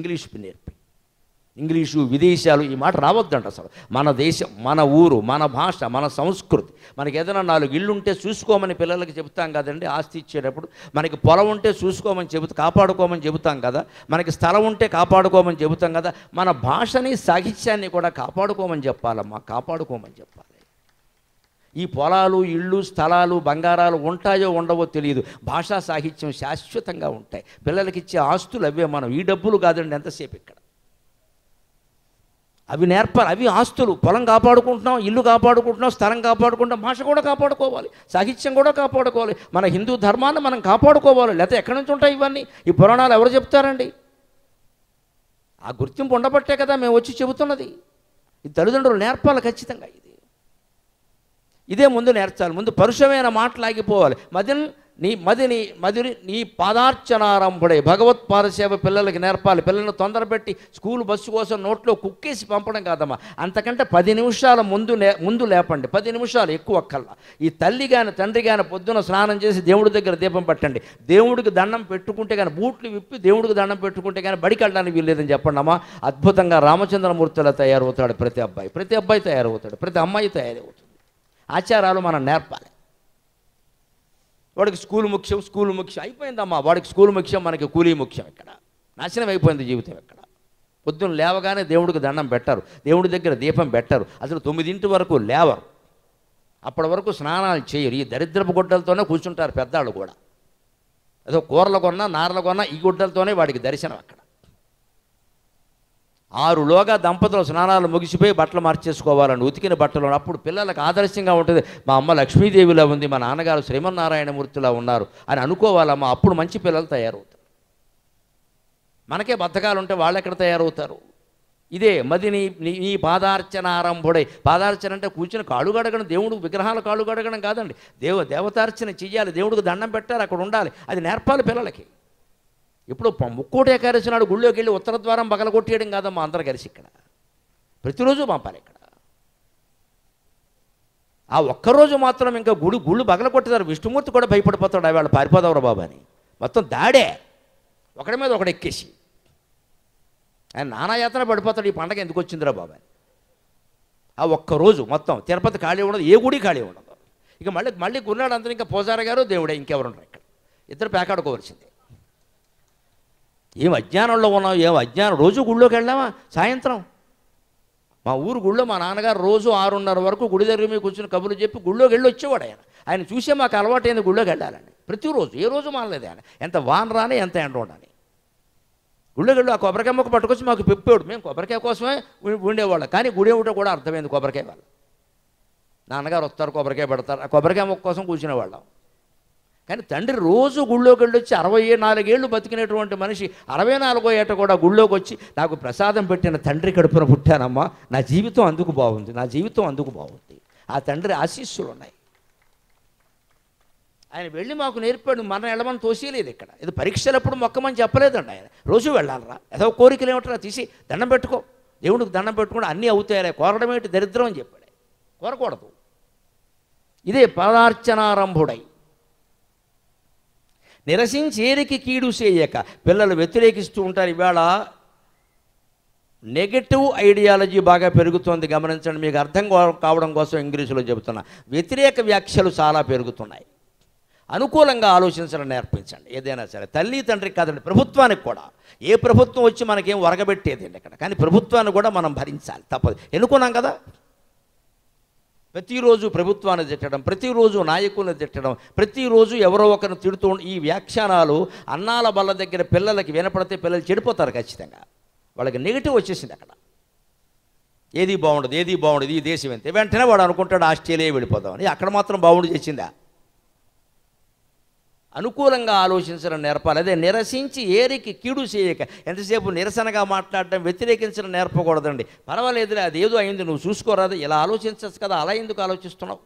Speaker 1: ఇంగ్లీషు విదేశాలు ఈ మాట రావద్దంట అసలు. మన దేశం, మన ఊరు, మన భాష, మన సంస్కృతి. మనకి ఏదైనా 4 ఇళ్ళు ఉంటే చూసుకోమని పిల్లలకి చెబుతాం కదండి. ఆస్తి ఇచ్చేటప్పుడు మనకి పొలం ఉంటే కాపాడుకోమని చెబుతాం కదా. మనకి స్థలం ఉంటే కాపాడుకోమని చెబుతాం కదా. మన భాషని సాహిత్యాన్ని కూడా కాపాడుకోమని చెప్పాలి. ఈ పొలాలు, ఇళ్ళు, స్థలాలు, బంగారాలు ఉంటాయో ఉండవో తెలియదు, భాషా సాహిత్యం శాశ్వతంగా ఉంటాయి. పిల్లలకి ఇచ్చే ఆస్తులు అవే. మనం ఈ డబ్బులు కాదండి ఎంతసేపు ఇక్కడ. అవి నేర్పాలి, అవి ఆస్తులు. పొలం కాపాడుకుంటున్నాం, ఇల్లు కాపాడుకుంటున్నాం, స్థలం కాపాడుకుంటాం, భాష కూడా కాపాడుకోవాలి, సాహిత్యం కూడా కాపాడుకోవాలి, మన హిందూ ధర్మాన్ని మనం కాపాడుకోవాలి. లేకపోతే ఎక్కడి నుంచి ఉంటాయి ఇవన్నీ? ఈ పురాణాలు ఎవరు చెప్తారండి? ఆ గుర్తింపు ఉండబట్టే కదా మేము వచ్చి చెబుతున్నది. ఈ తల్లిదండ్రులు నేర్పాలి ఖచ్చితంగా. ఇదే ముందు నేర్చాలి. ముందు పరుషమైన మాటలాగిపోవాలి. మదిని నీ పాదార్చనారంభుడే. భగవత్ పాదసేవ పిల్లలకి నేర్పాలి. పిల్లల్ని తొందరపెట్టి స్కూల్ బస్సు కోసం నోట్లో కుక్కేసి పంపడం కాదమ్మా. అంతకంటే 10 నిమిషాల ముందు లేపండి. 10 నిమిషాలు ఎక్కువ అక్కల్లా. ఈ తల్లి కానీ తండ్రి కానీ పొద్దున స్నానం చేసి దేవుడి దగ్గర దీపం పెట్టండి. దేవుడికి దండం పెట్టుకుంటే కానీ, బూట్లు విప్పి దేవుడికి దండం పెట్టుకుంటే కానీ బడికి వెళ్ళడానికి వీల్లేదని చెప్పండి అమ్మా. అద్భుతంగా రామచంద్రమూర్తిలా తయారవుతాడు ప్రతి అబ్బాయి తయారవుతాడు, ప్రతి అమ్మాయి తయారవుతుంది. ఆచారాలు మనం నేర్పాలి. వాడికి స్కూల్ ముఖ్యం అయిపోయిందమ్మా. వాడికి స్కూల్ ముఖ్యం, మనకి కూలీ ముఖ్యం. ఇక్కడ నాశనం అయిపోయింది జీవితం. ఇక్కడ పొద్దున్న లేవగానే దేవుడికి దండం పెట్టరు, దేవుడి దగ్గర దీపం పెట్టరు, అసలు 9 వరకు లేవరు, అప్పటి వరకు స్నానాలు చేయరు. ఈ దరిద్రపు గుడ్డలతోనే కూర్చుంటారు పెద్దాళ్ళు కూడా. ఏదో కూరలు కొన్నా నారలు కొన్నా ఈ గుడ్డలతోనే వాడికి దర్శనం అక్కడ. 6లోగా దంపతులు స్నానాలు ముగిసిపోయి బట్టలు మార్చేసుకోవాలని ఉతికిన బట్టలు. అప్పుడు పిల్లలకు ఆదర్శంగా ఉంటుంది, మా అమ్మ లక్ష్మీదేవిలా ఉంది, మా నాన్నగారు శ్రీమన్నారాయణమూర్తిలా ఉన్నారు అని అనుకోవాలమ్మా. అప్పుడు మంచి పిల్లలు తయారవుతారు. మనకే బద్ధకాలు ఉంటే వాళ్ళు ఎక్కడ తయారవుతారు? ఇదే మది నీ పాదార్చన ఆరంభుడై. పాదార్చన అంటే కూర్చుని కాళ్ళు గడగడం, దేవుడు విగ్రహాలు కాళ్ళు గడగడం కాదండి. దేవతార్చన చెయ్యాలి, దేవుడికి దండం పెట్టాలి, అక్కడ ఉండాలి. అది నేర్పాలి పిల్లలకి. ఇప్పుడు ముక్కోటి ఏకాదశి నాడు గుళ్ళోకి వెళ్ళి ఉత్తర ద్వారం పగలగొట్టేయడం కాదమ్మా, అందరూ కలిసి ఇక్కడ ప్రతిరోజు పంపాలి. ఇక్కడ ఆ ఒక్కరోజు మాత్రం ఇంకా గుళ్ళు పగలగొట్టేదారు. విష్ణుమూర్తి కూడా భయపడిపోతాడు, వాళ్ళు పారిపోదావరా బాబా అని. మొత్తం దాడే, ఒకడి మీద ఒకడు ఎక్కేసి ఆయన నానాయాతన పడిపోతాడు. ఈ పండగ ఎందుకు వచ్చిందిరా బాబా అని. ఆ ఒక్కరోజు మొత్తం తిరుపతి ఖాళీ ఉండదు, ఏ గుడి ఖాళీ ఉండదు. ఇక మళ్ళీ గున్నాడు అందరూ, ఇంకా పూజారి గారు దేవుడే, ఇంకెవరున్నారు ఇక్కడ, ఇద్దరు పేకాడుకోవాల్సిందే. ఏం అజ్ఞానంలో ఉన్నాం, ఏం అజ్ఞానం. రోజు గుళ్ళోకి వెళ్ళామా సాయంత్రం? మా ఊరు గుళ్ళో మా నాన్నగారు రోజు 6:30 వరకు గుడి దగ్గర మీద కూర్చుని కబుర్లు చెప్పి గుళ్ళోకి వెళ్ళి వచ్చేవాడు. ఆయన చూసే మాకు అలవాటైంది గుళ్ళోకి వెళ్ళాలని. ప్రతిరోజు, ఏ రోజు మానలేదు ఆయన. ఎంత వాన రాని ఎంత ఎండ ఉండని గుళ్ళోకి వెళ్ళి ఆ కొబ్బరికాయ మొక్క పట్టుకొచ్చి మాకు పెప్పాడు. మేము కొబ్బరికాయ కోసమే ఉండేవాళ్ళం. కానీ గుడి ఏమిటో కూడా అర్థమైంది కొబ్బరికాయ వాళ్ళు. నాన్నగారు వస్తారు, కొబ్బరికాయ పెడతారు, ఆ కొబ్బరికాయ మొక్క కోసం కూర్చునేవాళ్ళం. కానీ తండ్రి రోజు గుళ్ళోకి వెళ్ళి వచ్చి 64 ఏళ్ళు బతికినటువంటి మనిషి 64వ ఏట కూడా గుళ్ళోకి వచ్చి, నాకు ప్రసాదం పెట్టిన తండ్రి కడుపున పుట్టానమ్మా, నా జీవితం అందుకు బాగుంది, నా జీవితం అందుకు బాగుంది. ఆ తండ్రి ఆశీస్సులు ఉన్నాయి. ఆయన వెళ్ళి మాకు నేర్పాడు. మనం వెళ్ళమని తోసేయలేదు. ఇక్కడ ఇది పరీక్షలప్పుడు మొక్కమని చెప్పలేదండి ఆయన. రోజు వెళ్ళాలరా, ఏదో కోరికలు ఏమిటరా తీసి దండం పెట్టుకో, దేవుడికి దండం పెట్టుకుంటే అన్నీ అవుతాయలే, కోరడం ఏంటి దరిద్రం అని చెప్పాడు. కోరకూడదు. ఇదే పాదార్చనారంభుడై. నిరసించేరికి కీడు చేయక. పిల్లలు వ్యతిరేకిస్తూ ఉంటారు. ఇవాళ నెగటివ్ ఐడియాలజీ బాగా పెరుగుతోంది, గమనించండి. మీకు అర్థం కావడం కోసం ఇంగ్లీషులో చెబుతున్నా. వ్యతిరేక వ్యాఖ్యలు చాలా పెరుగుతున్నాయి. అనుకూలంగా ఆలోచించడం నేర్పించండి. ఏదైనా సరే తల్లి తండ్రికి కాదండి, ప్రభుత్వానికి కూడా. ఏ ప్రభుత్వం వచ్చి మనకేం వరగబెట్టేది అండి ఇక్కడ, కానీ ప్రభుత్వాన్ని కూడా మనం భరించాలి, తప్పదు. ఎన్నుకున్నాం కదా. ప్రతిరోజు ప్రభుత్వాన్ని తిట్టడం, ప్రతిరోజు నాయకులను తిట్టడం, ప్రతిరోజు ఎవరో ఒకరిని తిడుతూ ఈ వ్యాఖ్యానాలు అన్నాల బల్ల దగ్గర పిల్లలకి వినపడితే పిల్లలు చెడిపోతారు ఖచ్చితంగా. వాళ్ళకి నెగిటివ్ వచ్చేసింది అక్కడ. ఏది బాగుండదు, ఏది బాగుండదు, ఈ దేశం ఎంత. వెంటనే వాడు అనుకుంటాడు ఆస్ట్రేలియా వెళ్ళిపోదామని. అక్కడ మాత్రం బాగుండు చేసిందా? అనుకూలంగా ఆలోచించడం నేర్పాలి. అదే నిరసించి ఏరికి కీడు చేయక. ఎంతసేపు నిరసనగా మాట్లాడడం, వ్యతిరేకించడం నేర్పకూడదండి. పర్వాలేదులే, అది ఏదో అయింది, నువ్వు చూసుకోరాదు, ఇలా ఆలోచించచ్చు కదా, అలా ఎందుకు ఆలోచిస్తున్నావు?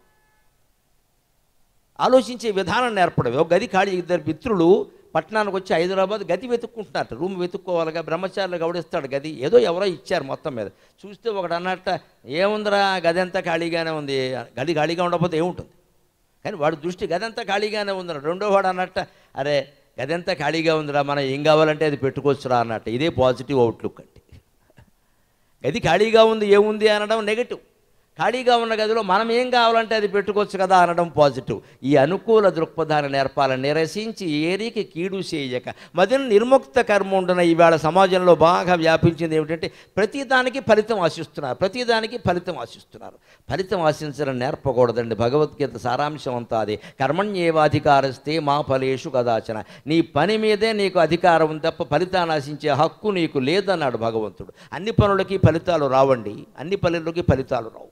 Speaker 1: ఆలోచించే విధానం నేర్పడం. ఒక గది ఖాళీ, 2 మిత్రులు పట్టణానికి వచ్చి హైదరాబాద్ గది వెతుక్కుంటున్నారు. రూమ్ వెతుక్కోవాలిగా, బ్రహ్మచారులు గౌడిస్తాడు గది. ఏదో ఎవరో ఇచ్చారు మొత్తం మీద. చూస్తే ఒకటి అన్నట్ట, ఏముందిరా గది అంతా ఖాళీగానే ఉంది. గది ఖాళీగా ఉండకపోతే ఏముంటుంది? కానీ వాడు దృష్టి గదంతా ఖాళీగానే ఉందిరా. రెండో వాడు అన్నట్ట, అరే గదంతా ఖాళీగా ఉందిరా, మనం ఏం కావాలంటే అది పెట్టుకోవచ్చురా అన్నట్టు. ఇదే పాజిటివ్ అవుట్లుక్ అంటే. గది ఖాళీగా ఉంది, ఏముంది అనడం నెగటివ్. ఖాళీగా ఉన్న గదిలో మనం ఏం కావాలంటే అది పెట్టుకోవచ్చు కదా అనడం పాజిటివ్. ఈ అనుకూల దృక్పథాన్ని నేర్పాలని. నిరసించి ఏరికి కీడు చేయక. మదిని నిర్ముక్త కర్మ ఉండున. ఈవేళ సమాజంలో బాగా వ్యాపించింది ఏమిటంటే ప్రతిదానికి ఫలితం ఆశిస్తున్నారు, ప్రతిదానికి ఫలితం ఆశిస్తున్నారు. ఫలితం ఆశించడం నేర్పకూడదండి. భగవద్గీత సారాంశం అంతా అదే. కర్మణ్యేవాధికారస్తే మా ఫలేషు కదాచన. నీ పని మీదే నీకు అధికారం తప్ప ఫలితాన్ని ఆశించే హక్కు నీకు లేదన్నాడు భగవంతుడు. అన్ని పనులకి ఫలితాలు రావండి, అన్ని పనులకి ఫలితాలు రావు.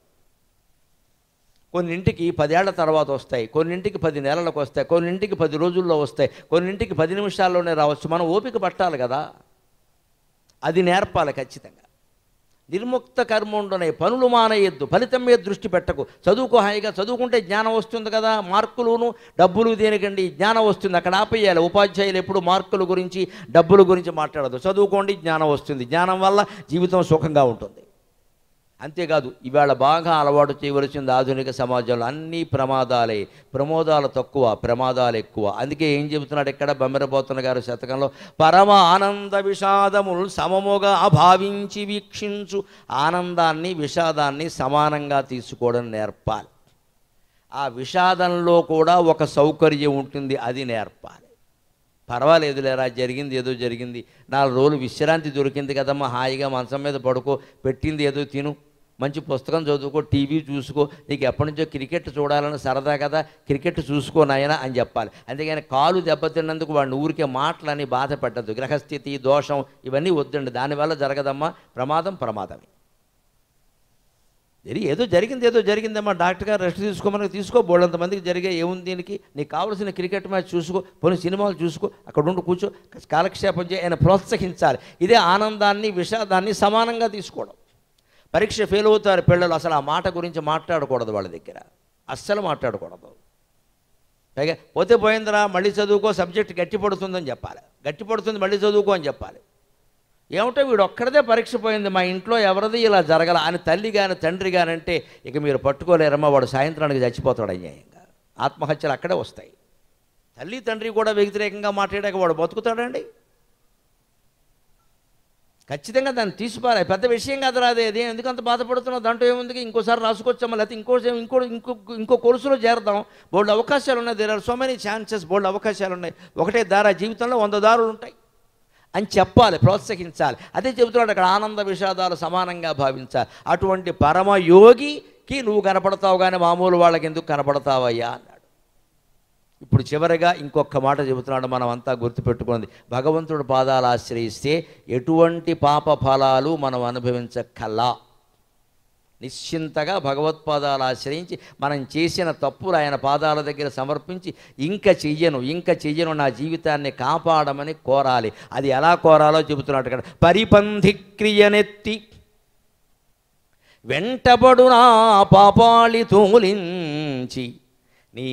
Speaker 1: కొన్నింటికి 10 ఏళ్ల తర్వాత వస్తాయి, కొన్నింటికి 10 నెలలకు వస్తాయి, కొన్నింటికి 10 రోజుల్లో వస్తాయి, కొన్నింటికి 10 నిమిషాల్లోనే రావచ్చు. మనం ఓపిక పట్టాలి కదా, అది నేర్పాలి ఖచ్చితంగా. నిర్ముక్త కర్మ ఉండనే, పనులు మానేయద్దు, ఫలితం మీద దృష్టి పెట్టకు. చదువుకో, హాయిగా చదువుకుంటే జ్ఞానం వస్తుంది కదా. మార్కులును డబ్బులు దేనికండి, జ్ఞానం వస్తుంది. అక్కడ ఆపేయాలి. ఉపాధ్యాయులు ఎప్పుడు మార్కుల గురించి డబ్బుల గురించి మాట్లాడదు. చదువుకోండి, జ్ఞానం వస్తుంది. జ్ఞానం వల్ల జీవితం సుఖంగా ఉంటుంది. అంతేకాదు, ఇవాళ బాగా అలవాటు చేయవలసింది ఆధునిక సమాజంలో అన్నీ ప్రమాదాలే. ప్రమోదాలు తక్కువ, ప్రమాదాలు ఎక్కువ. అందుకే ఏం చెబుతున్నాడు ఇక్కడ బమ్మెరపోతున్న గారు శతకంలో, పరమ ఆనంద విషాదములు సమముగా అభావించి వీక్షించు. ఆనందాన్ని విషాదాన్ని సమానంగా తీసుకోవడం నేర్పాలి. ఆ విషాదంలో కూడా ఒక సౌకర్యం ఉంటుంది, అది నేర్పాలి. పర్వాలేదులేరా, జరిగింది ఏదో జరిగింది, 4 రోజులు విశ్రాంతి దొరికింది కదమ్మా, హాయిగా మంచం మీద పడుకో, పెట్టింది ఏదో తిను, మంచి పుస్తకం చదువుకో, టీవీ చూసుకో, నీకు ఎప్పటి నుంచో క్రికెట్ చూడాలని సరదా కదా, క్రికెట్ చూసుకో నాయనా అని చెప్పాలి. అంతేగాని కాలు దెబ్బతిన్నందుకు వాడిని ఊరికే మాటలని బాధ పెట్టద్దు. గ్రహస్థితి దోషం ఇవన్నీ వద్దండి, దానివల్ల జరగదమ్మా, ప్రమాదమే. ఏదో జరిగిందమ్మా, డాక్టర్ గారు రెస్ట్ తీసుకోమని తీసుకో, బోళ్ళంతమందికి జరిగే ఏముంది దీనికి, నీకు కావాల్సిన క్రికెట్ మ్యాచ్ చూసుకో, పోనీ సినిమాలు చూసుకో, అక్కడ ఉండి కూర్చో, కాలక్షేపం చేయి, ఆయన ప్రోత్సహించాలి. ఇదే ఆనందాన్ని విషాదాన్ని సమానంగా తీసుకోవడం. పరీక్ష ఫెయిల్ అవుతారు పిల్లలు, అసలు ఆ మాట గురించి మాట్లాడకూడదు, వాళ్ళ దగ్గర అస్సలు మాట్లాడకూడదు. పైగా పోతే పోయిందిరా, మళ్ళీ చదువుకో, సబ్జెక్ట్ గట్టి పడుతుందని చెప్పాలి, గట్టి పడుతుంది మళ్ళీ చదువుకో అని చెప్పాలి. ఏమిటో వీడు ఒక్కడదే పరీక్ష పోయింది, మా ఇంట్లో ఎవరిది ఇలా జరగల అని తల్లి కానీ తండ్రి కానీ అంటే ఇక మీరు పట్టుకోలేరమ్మా, వాడు సాయంత్రానికి చచ్చిపోతాడు అన్యాయంగా. ఆత్మహత్యలు అక్కడే వస్తాయి. తల్లి తండ్రి కూడా వ్యతిరేకంగా మాట్లాడాక వాడు బతుకుతాడండి? ఖచ్చితంగా దాన్ని తీసిపారా, పెద్ద విషయం కాదు రాదే, అదే ఎందుకంత బాధపడుతున్నావు, దాంట్లో ఏముంది, ఇంకోసారి రాసుకొచ్చామా, లేకపోతే ఇంకో కోర్సులో చేరదాం, బోల్డ్ అవకాశాలు ఉన్నాయి, there are so many chances, బోల్డ్ అవకాశాలు ఉన్నాయి, ఒకటే దారా, జీవితంలో 100 దారులు ఉంటాయి అని చెప్పాలి, ప్రోత్సహించాలి. అదే చెబుతున్నాడు అక్కడ, ఆనంద విషాదాలు సమానంగా భావించాలి. అటువంటి పరమయోగికి నువ్వు కనపడతావు కానీ మామూలు వాళ్ళకి ఎందుకు కనపడతావయ్యా అన్నాడు. ఇప్పుడు చివరిగా ఇంకొక మాట చెబుతున్నాడు, మనం అంతా గుర్తుపెట్టుకున్నది, భగవంతుడి పాదాలు ఆశ్రయిస్తే ఎటువంటి పాప ఫలాలు మనం అనుభవించక్కల్లా. నిశ్చింతగా భగవత్పాదాలు ఆశ్రయించి మనం చేసిన తప్పులు ఆయన పాదాల దగ్గర సమర్పించి ఇంకా చెయ్యను నా జీవితాన్ని కాపాడమని కోరాలి. అది ఎలా కోరాలో చెబుతున్నాడు ఇక్కడ. పరిపంధి క్రియనెత్తి వెంటబడునా పాపాళి తూలించి నీ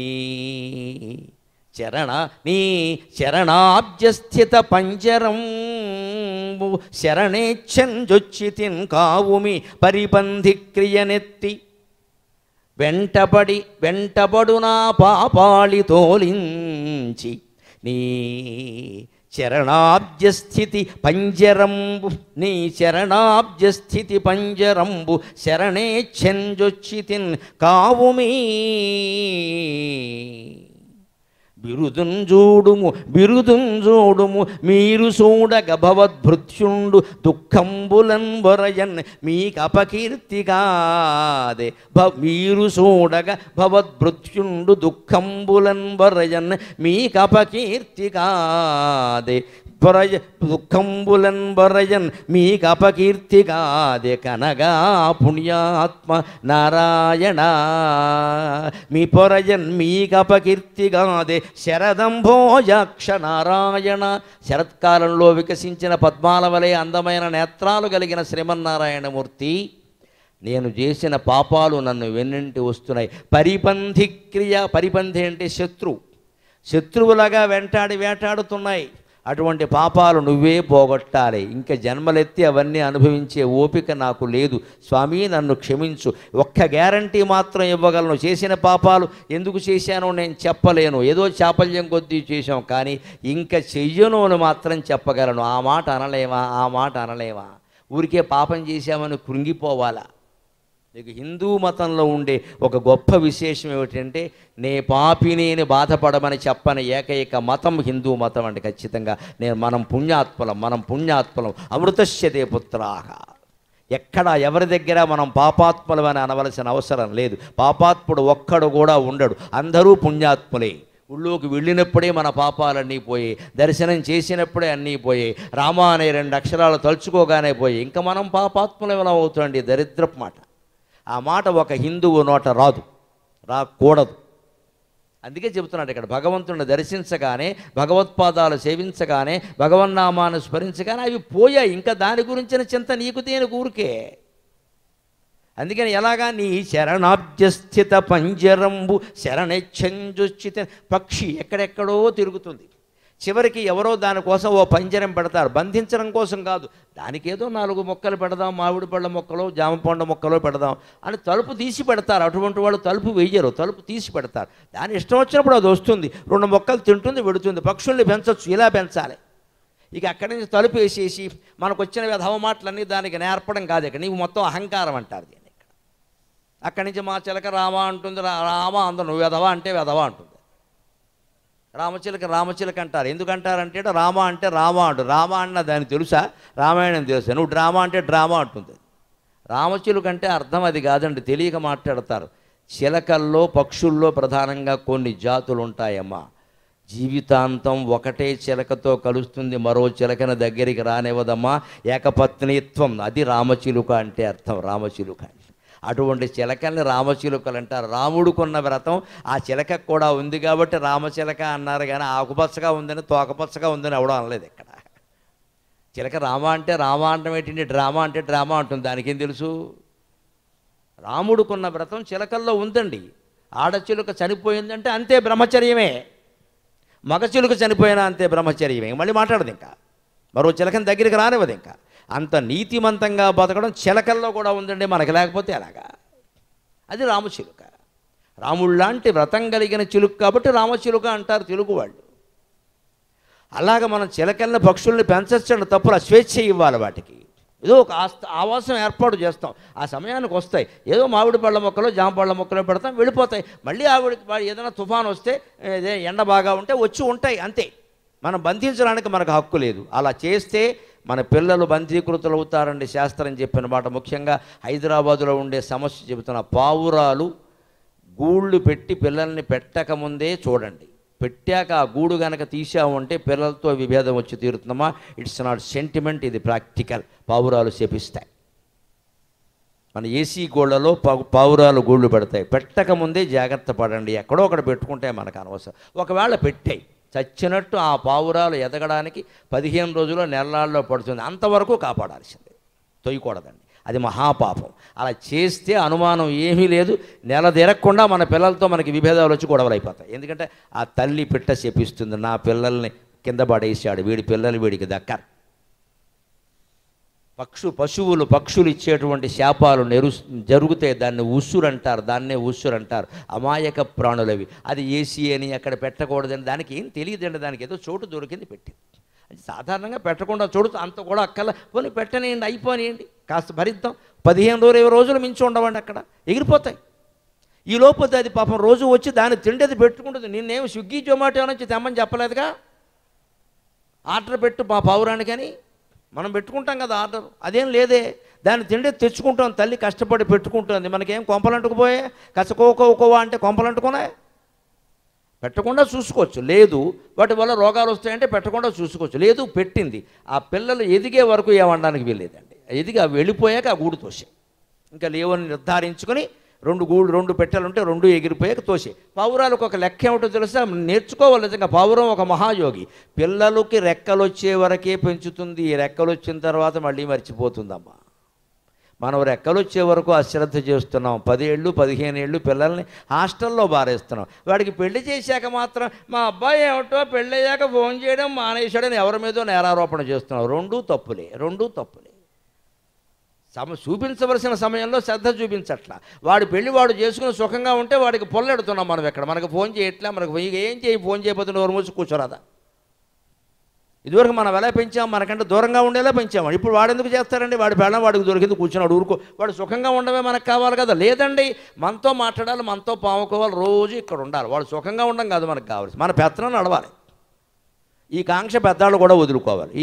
Speaker 1: శరణాబ్జస్థిత పంజరం శరణేచ్ఛంజొచ్చితిన్ కావుమి పరిపంధి క్రియనెత్తి వెంటబడునా పాపాళి తోలించి నీ శరణాబ్జస్థితి పంజరంబు శరణేచ్ఛంజొచ్చితిన్ కావుమి బిరుదుంజూడుము మీరు చూడగ భవద్భృత్యుండు దుఃఖంబులన్ వరయన్ మీకపకీర్తిగాదే. మీరు చూడగ భవద్భృత్యుండు దుఃఖంబులన్ వరయన్ మీకపకీర్తిగాదే. దుఃఖంబులన్ వరయన్ మీకపకీర్తిగాదే. కనగా పుణ్యాత్మ నారాయణ మీ పొరయన్ మీకపకీర్తిగాదే. శరదంభోజాక్ష నారాయణ శరత్కాలంలో వికసించిన పద్మాల వలె అందమైన నేత్రాలు కలిగిన శ్రీమన్నారాయణమూర్తి, నేను చేసిన పాపాలు నన్ను వెన్నంటి వస్తున్నాయి. పరిపంధి అంటే శత్రువులాగా వేటాడుతున్నాయి. అటువంటి పాపాలు నువ్వే పోగొట్టాలి. ఇంకా జన్మలెత్తి అవన్నీ అనుభవించే ఓపిక నాకు లేదు స్వామి, నన్ను క్షమించు. ఒక్క గ్యారంటీ మాత్రం ఇవ్వగలను, చేసిన పాపాలు ఎందుకు చేశానో నేను చెప్పలేను, ఏదో చాపల్యం కొద్దీ చేశాం, కానీ ఇంకా చెయ్యను అని మాత్రం చెప్పగలను. ఆ మాట అనలేమా? ఊరికే పాపం చేశామని కృంగిపోవాలా? నీకు హిందూ మతంలో ఉండే ఒక గొప్ప విశేషం ఏమిటంటే, నే పాపిని బాధపడమని చెప్పని ఏకైక మతం హిందూ మతం అంటే ఖచ్చితంగా మనం పుణ్యాత్మలం అమృతస్యతే పుత్రాహ. ఎక్కడ ఎవరి దగ్గర మనం పాపాత్ములమని అనవలసిన అవసరం లేదు. పాపాత్ముడు ఒక్కడు కూడా ఉండడు, అందరూ పుణ్యాత్ములే. ఊళ్ళోకి వెళ్ళినప్పుడే మన పాపాలన్నీ పోయాయి, దర్శనం చేసినప్పుడే అన్నీ పోయాయి, రామ అనే 2 అక్షరాలు తలుచుకోగానే పోయాయి. ఇంకా మనం పాపాత్ములు ఎలా అవుతాండి? దరిద్రపు మాట. ఆ మాట ఒక హిందువు నోట రాకూడదు. అందుకే చెబుతున్నాడు ఇక్కడ, భగవంతుడిని దర్శించగానే, భగవత్పాదాలు సేవించగానే, భగవన్నామాన్ని స్మరించగానే అవి పోయాయి. ఇంకా దాని గురించిన చింత నీకు దేనికి ఊరికే. అందుకని ఎలాగా నీ శరణాబ్జస్థిత పంజరంబు శరణెచ్ఛంజొచ్చిత. పక్షి ఎక్కడెక్కడో తిరుగుతుంది, చివరికి ఎవరో దానికోసం ఓ పంజరం పెడతారు, బంధించడం కోసం కాదు, దానికేదో 4 మొక్కలు పెడదాం, మామిడి పళ్ళ మొక్కలో జామపండు మొక్కలో పెడదాం అని తలుపు తీసి పెడతారు. అటువంటి వాళ్ళు తలుపు వేయరు, తలుపు తీసి పెడతారు. దాని ఇష్టం వచ్చినప్పుడు అది వస్తుంది, 2 మొక్కలు తింటుంది, వెడుతుంది. పక్షుల్ని పెంచవచ్చు, ఇలా పెంచాలి. ఇక అక్కడి నుంచి తలుపు వేసేసి మనకు వచ్చిన విధవ మాటలన్నీ దానికి నేర్పడం కాదు. ఇక్కడ నీవు మొత్తం అహంకారం అంటారు దీన్ని. ఇక్కడ అక్కడి నుంచి మా చిలక రామ అంటుంది, రామ అందరు నువ్వు వెధవా అంటే వెధవా అంటుంది. రామచిలక రామచిలక అంటారు. ఎందుకంటారంటే రామ అంటే రామ అంటు. రామ అన్న దానికి తెలుసా? రామాయణం తెలుసా? నువ్వు డ్రామా అంటే డ్రామా అంటుంది. రామచిలుక అంటే అర్థం అది కాదండి, తెలియక మాట్లాడతారు. చిలకల్లో పక్షుల్లో ప్రధానంగా కొన్ని జాతులు ఉంటాయమ్మా. జీవితాంతం ఒకటే చిలకతో కలుస్తుంది, మరో చిలకన దగ్గరికి రానివ్వదమ్మా. ఏకపత్నిత్వం, అది రామచిలుక అంటే అర్థం. రామచిలుక అంటే అటువంటి చిలకల్ని రామచిలుకలు అంటారు. రాముడుకున్న వ్రతం ఆ చిలక కూడా ఉంది కాబట్టి రామచిలక అన్నారు, కానీ ఆకుపచ్చగా ఉందని తోకపచ్చగా ఉందని ఎవడో అనలేదు ఇక్కడ. చిలక రామ అంటే రామ అంటం ఏంటండి, డ్రామా అంటే డ్రామా అంటుంది, దానికేం తెలుసు? రాముడుకున్న వ్రతం చిలకల్లో ఉందండి. ఆడచిలుక చనిపోయిందంటే అంతే బ్రహ్మచర్యమే, మగ చిలుక చనిపోయినా అంతే బ్రహ్మచర్యమే. మళ్ళీ మాట్లాడదు, ఇంకా మరో చిలకని దగ్గరికి రానివ్వదు. ఇంకా అంత నీతిమంతంగా బతకడం చిలకల్లో కూడా ఉందండి, మనకి లేకపోతే ఎలాగా? అది రామచిలుక. రాముళ్ళలాంటి వ్రతం కలిగిన చిలుక కాబట్టి రామచిలుక అంటారు తెలుగు వాళ్ళు. అలాగ మనం చిలకల్ని పక్షుల్ని పెంచచ్చండి, తప్పుల స్వేచ్ఛ ఇవ్వాలి వాటికి. ఏదో ఒక ఆవాసం ఏర్పాటు చేస్తాం, ఆ సమయానికి వస్తాయి. ఏదో మామిడి పళ్ళ మొక్కలు జామ పళ్ళ మొక్కలు పెడతాం, వెళ్ళిపోతాయి. మళ్ళీ ఏదైనా తుఫాను వస్తే, ఎండ బాగా ఉంటే వచ్చి ఉంటాయి, అంతే. మనం బంధించడానికి మనకు హక్కు లేదు. అలా చేస్తే మన పిల్లలు బంధీకృతులు అవుతారండి శాస్త్రం చెప్పిన మాట. ముఖ్యంగా హైదరాబాదులో ఉండే సమస్య చెబుతున్న పావురాలు గూళ్ళు పెట్టి పిల్లల్ని పెట్టకముందే చూడండి. పెట్టాక ఆ గూడు కనుక తీసామంటే పిల్లలతో విభేదం వచ్చి తీరుతుందమ్మా. ఇట్స్ నాట్ సెంటిమెంట్, ఇది ప్రాక్టికల్. పావురాలు శపిస్తాయి. మన ఏసీ గోళ్లలో పావురాలు గూళ్ళు పెడతాయి. పెట్టకముందే జాగ్రత్త పడండి. ఎక్కడో ఒకటి పెట్టుకుంటే మనకు అనవసరం. ఒకవేళ పెట్టాయి చచ్చినట్టు ఆ పావురాలు ఎదగడానికి 15 రోజుల్లో నెలల్లో పడుతుంది. అంతవరకు కాపాడాల్సిందే, తొయ్యకూడదండి. అది మహాపాపం. అలా చేస్తే అనుమానం ఏమీ లేదు, నెల తిరగకుండా మన పిల్లలతో మనకి విభేదాలు వచ్చి గొడవలు అయిపోతాయి. ఎందుకంటే ఆ తల్లి పిట్ట శపిస్తుంది, నా పిల్లల్ని కింద పడేసాడు, వీడి పిల్లలు వీడికి దక్కరు. పశువులు ఇచ్చేటువంటి శాపాలు జరిగితే దాన్ని ఉస్సురు అంటారు, దాన్నే ఉస్సురు అంటారు. అమాయక ప్రాణులవి. అది ఏసీ అని అక్కడ పెట్టకూడదని దానికి ఏం తెలియదండి. దానికి ఏదో చోటు దొరికింది పెట్టింది. అది సాధారణంగా పెట్టకుండా చోటు అంత కూడా అక్కల పోనీ పెట్టనేయండి, అయిపోనియండి, కాస్త భరిద్దాం. 15 రోజులు 20 రోజులు మించి ఉండవండి, అక్కడ ఎగిరిపోతాయి. ఈ లోపల అది పాపం రోజు వచ్చి దాన్ని తిండేది పెట్టుకుంటుంది. నిన్నేమి స్విగ్గీ జొమాటో నుంచి తెమ్మని చెప్పలేదుగా, ఆర్డర్ పెట్టు మా పావురానికి అని. మనం పెట్టుకుంటాం కదా ఆర్డర్, అదేం లేదే. దాన్ని తిండి తెచ్చుకుంటాం, తల్లి కష్టపడి పెట్టుకుంటుంది. మనకేం కొంపలంటుకుపోయే, కసకోకోవా అంటే కొంపలంటుకునే. పెట్టకుండా చూసుకోవచ్చు. లేదు వాటి వల్ల రోగాలు వస్తాయంటే పెట్టకుండా చూసుకోవచ్చు. లేదు పెట్టింది. ఆ పిల్లలు ఎదిగే వరకు ఏమనడానికి వీల్లేదండి. ఎదిగి అవి వెళ్ళిపోయాక ఆ గూడు తోసే, ఇంకా లేవని నిర్ధారించుకొని 2 పెట్టెలుంటే 2 ఎగిరిపోయాక తోసే. పావురాలకు ఒక లెక్క ఏమిటో తెలుసా? నేర్చుకోవాలి నిజంగా. పావురం ఒక మహాయోగి. పిల్లలకి రెక్కలు వచ్చే వరకే పెంచుతుంది, రెక్కలు వచ్చిన తర్వాత మళ్ళీ మర్చిపోతుందమ్మా. మనం రెక్కలు వచ్చే వరకు అశ్రద్ధ చేస్తున్నాం. 10 ఏళ్ళు 15 ఏళ్ళు పిల్లల్ని హాస్టల్లో బారేస్తున్నాం. వాడికి పెళ్లి చేశాక మాత్రం మా అబ్బాయి ఏమిటో పెళ్ళయ్యాక ఫోన్ చేయడం మానేశాడని ఎవరి మీదో నేరారోపణ చేస్తున్నాం. రెండూ తప్పులే. చూపించవలసిన సమయంలో శ్రద్ధ చూపించట్లా. వాడు పెళ్లి వాడు చేసుకుని సుఖంగా ఉంటే వాడికి పొల్లెడుతున్నాం మనం. ఎక్కడ మనకు ఫోన్ చేయట్లా, మనకు ఏం ఫోన్ చేయకపోతే నోరు మూసి కూర్చోరాదా? ఇదివరకు మనం ఎలా పెంచాం, మనకంటే దూరంగా ఉండేలా పెంచాము. ఇప్పుడు వాడు ఎందుకు చేస్తారండి? వాడి పెళ్ళం వాడికి దొరికింది, కూర్చున్నాడు ఊరుకో. వాడు సుఖంగా ఉండమే మనకు కావాలి కదా. లేదండి, మనతో మాట్లాడాలి, మనతో పాముకోవాలి, రోజు ఇక్కడ ఉండాలి. వాడు సుఖంగా ఉండడం కాదు మనకు కావాలి, మన పెత్తనం నడవాలి. ఈ కాంక్ష పెద్దాళ్ళు కూడా వదులుకోవాలి.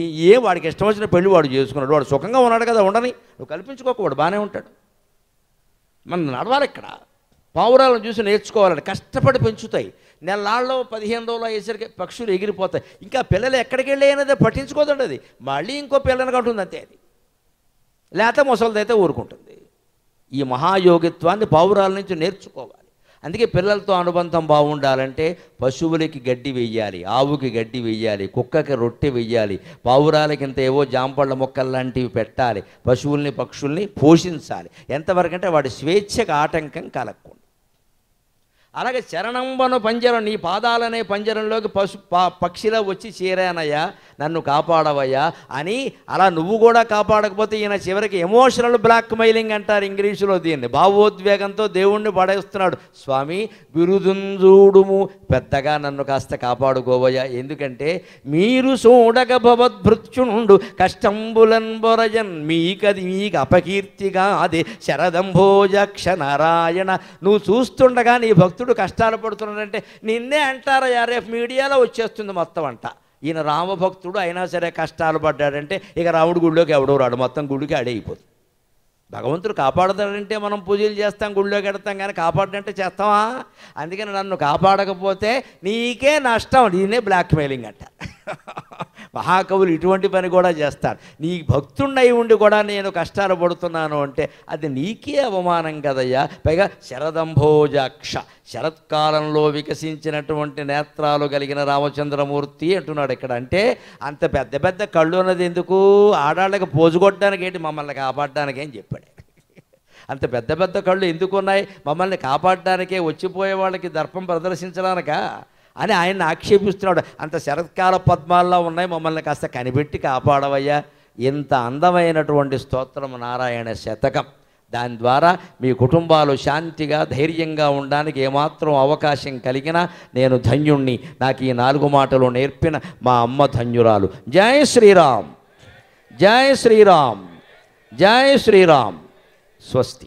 Speaker 1: వాడికి ఇష్టం వచ్చిన పెళ్లి వాడు చేసుకున్నాడు, వాడు సుఖంగా ఉన్నాడు కదా, ఉండని. నువ్వు కల్పించుకోకూడదు, బాగానే ఉంటాడు. మనం నడవాలి. ఇక్కడ పావురాలను చూసి నేర్చుకోవాలండి. కష్టపడి పెంచుతాయి. నెలల్లో 15 రోజులు అయ్యేసరికి పక్షులు ఎగిరిపోతాయి. ఇంకా పిల్లలు ఎక్కడికి వెళ్ళి అనేది పట్టించుకోదండి. అది మళ్ళీ ఇంకో పిల్లని కంటుంది అంతే. అది లేకపోతే ముసలిదైతే ఊరుకుంటుంది. ఈ మహాయోగిత్వాన్ని పావురాల నుంచి నేర్చుకోవాలి. అందుకే పిల్లలతో అనుబంధం బాగుండాలంటే పశువులకి గడ్డి వెయ్యాలి, ఆవుకి గడ్డి వెయ్యాలి, కుక్కకి రొట్టె వెయ్యాలి, పావురాలకి ఇంత ఏవో జాంపళ్ళ మొక్కలు లాంటివి పెట్టాలి. పశువుల్ని పక్షుల్ని పోషించాలి. ఎంతవరకంటే వాడి స్వేచ్ఛకు ఆటంకం కలగకుండా. అలాగే చరణంబను పంజరం, నీ పాదాలనే పంజరంలోకి పక్షిలో వచ్చి చేరానయ్యా, నన్ను కాపాడవయ్యా అని. అలా నువ్వు కూడా కాపాడకపోతే ఈయన చివరికి ఎమోషనల్ బ్లాక్మెయిలింగ్ అంటారు ఇంగ్లీషులో దీన్ని. భావోద్వేగంతో దేవుణ్ణి పడేస్తున్నాడు. స్వామి బిరుదుంజూడుము, పెద్దగా నన్ను కాస్త కాపాడుకోవయ్యా, ఎందుకంటే మీరు చూడగ భవద్భృత్యుండు కష్టంబులన్ బొరజన్ మీకు అపకీర్తిగా అదే శరదంభోజక్ష నారాయణ. నువ్వు చూస్తుండగా నీ భక్తుడు కష్టాలు పడుతున్నాడంటే నిన్నే అంటారయ్యా, రేపు మీడియాలో వచ్చేస్తుంది మొత్తం అంట. ఈయన రామభక్తుడు అయినా సరే కష్టాలు పడ్డాడంటే ఇక రాముడి గుడిలోకి ఎవడో రాడు, మొత్తం గుడికి అడైపోతుంది. భగవంతుడు కాపాడతాడంటే మనం పూజలు చేస్తాం, గుళ్ళోకి వెడతాం, కానీ కాపాడంటే చేస్తామా? అందుకని నన్ను కాపాడకపోతే నీకే నష్టం, దీన్నే బ్లాక్మెయిలింగ్ అంట. మహాకవులు ఇటువంటి పని కూడా చేస్తారు. నీ భక్తున్నై ఉండి కూడా నేను కష్టాలు పడుతున్నాను అంటే అది నీకే అవమానం కదయ్యా. పైగా శరదంభోజాక్ష, శరత్కాలంలో వికసించినటువంటి నేత్రాలు కలిగిన రామచంద్రమూర్తి అంటున్నాడు ఇక్కడ. అంటే అంత పెద్ద పెద్ద కళ్ళు ఉన్నది ఎందుకు? ఆడాళ్ళకి పోజు కొట్టడానికి ఏంటి, మమ్మల్ని కాపాడడానికి అని చెప్పాడు. అంత పెద్ద పెద్ద కళ్ళు ఎందుకున్నాయి? మమ్మల్ని కాపాడడానికే, వచ్చిపోయే వాళ్ళకి దర్పం ప్రదర్శించడానికా అని ఆయన్ని ఆక్షేపిస్తున్నాడు. అంత శరత్కాల పద్మాల్లో ఉన్నాయి, మమ్మల్ని కాస్త కనిపెట్టి కాపాడవయ్యా. ఇంత అందమైనటువంటి స్తోత్రం నారాయణ శతకం. దాని ద్వారా మీ కుటుంబాలు శాంతిగా ధైర్యంగా ఉండడానికి ఏమాత్రం అవకాశం కలిగినా నేను ధన్యుణ్ణి. నాకు ఈ 4 మాటలు నేర్పిన మా అమ్మ ధన్యురాలు. జై శ్రీరామ్, జై శ్రీరామ్, జై శ్రీరామ్. స్వస్తి.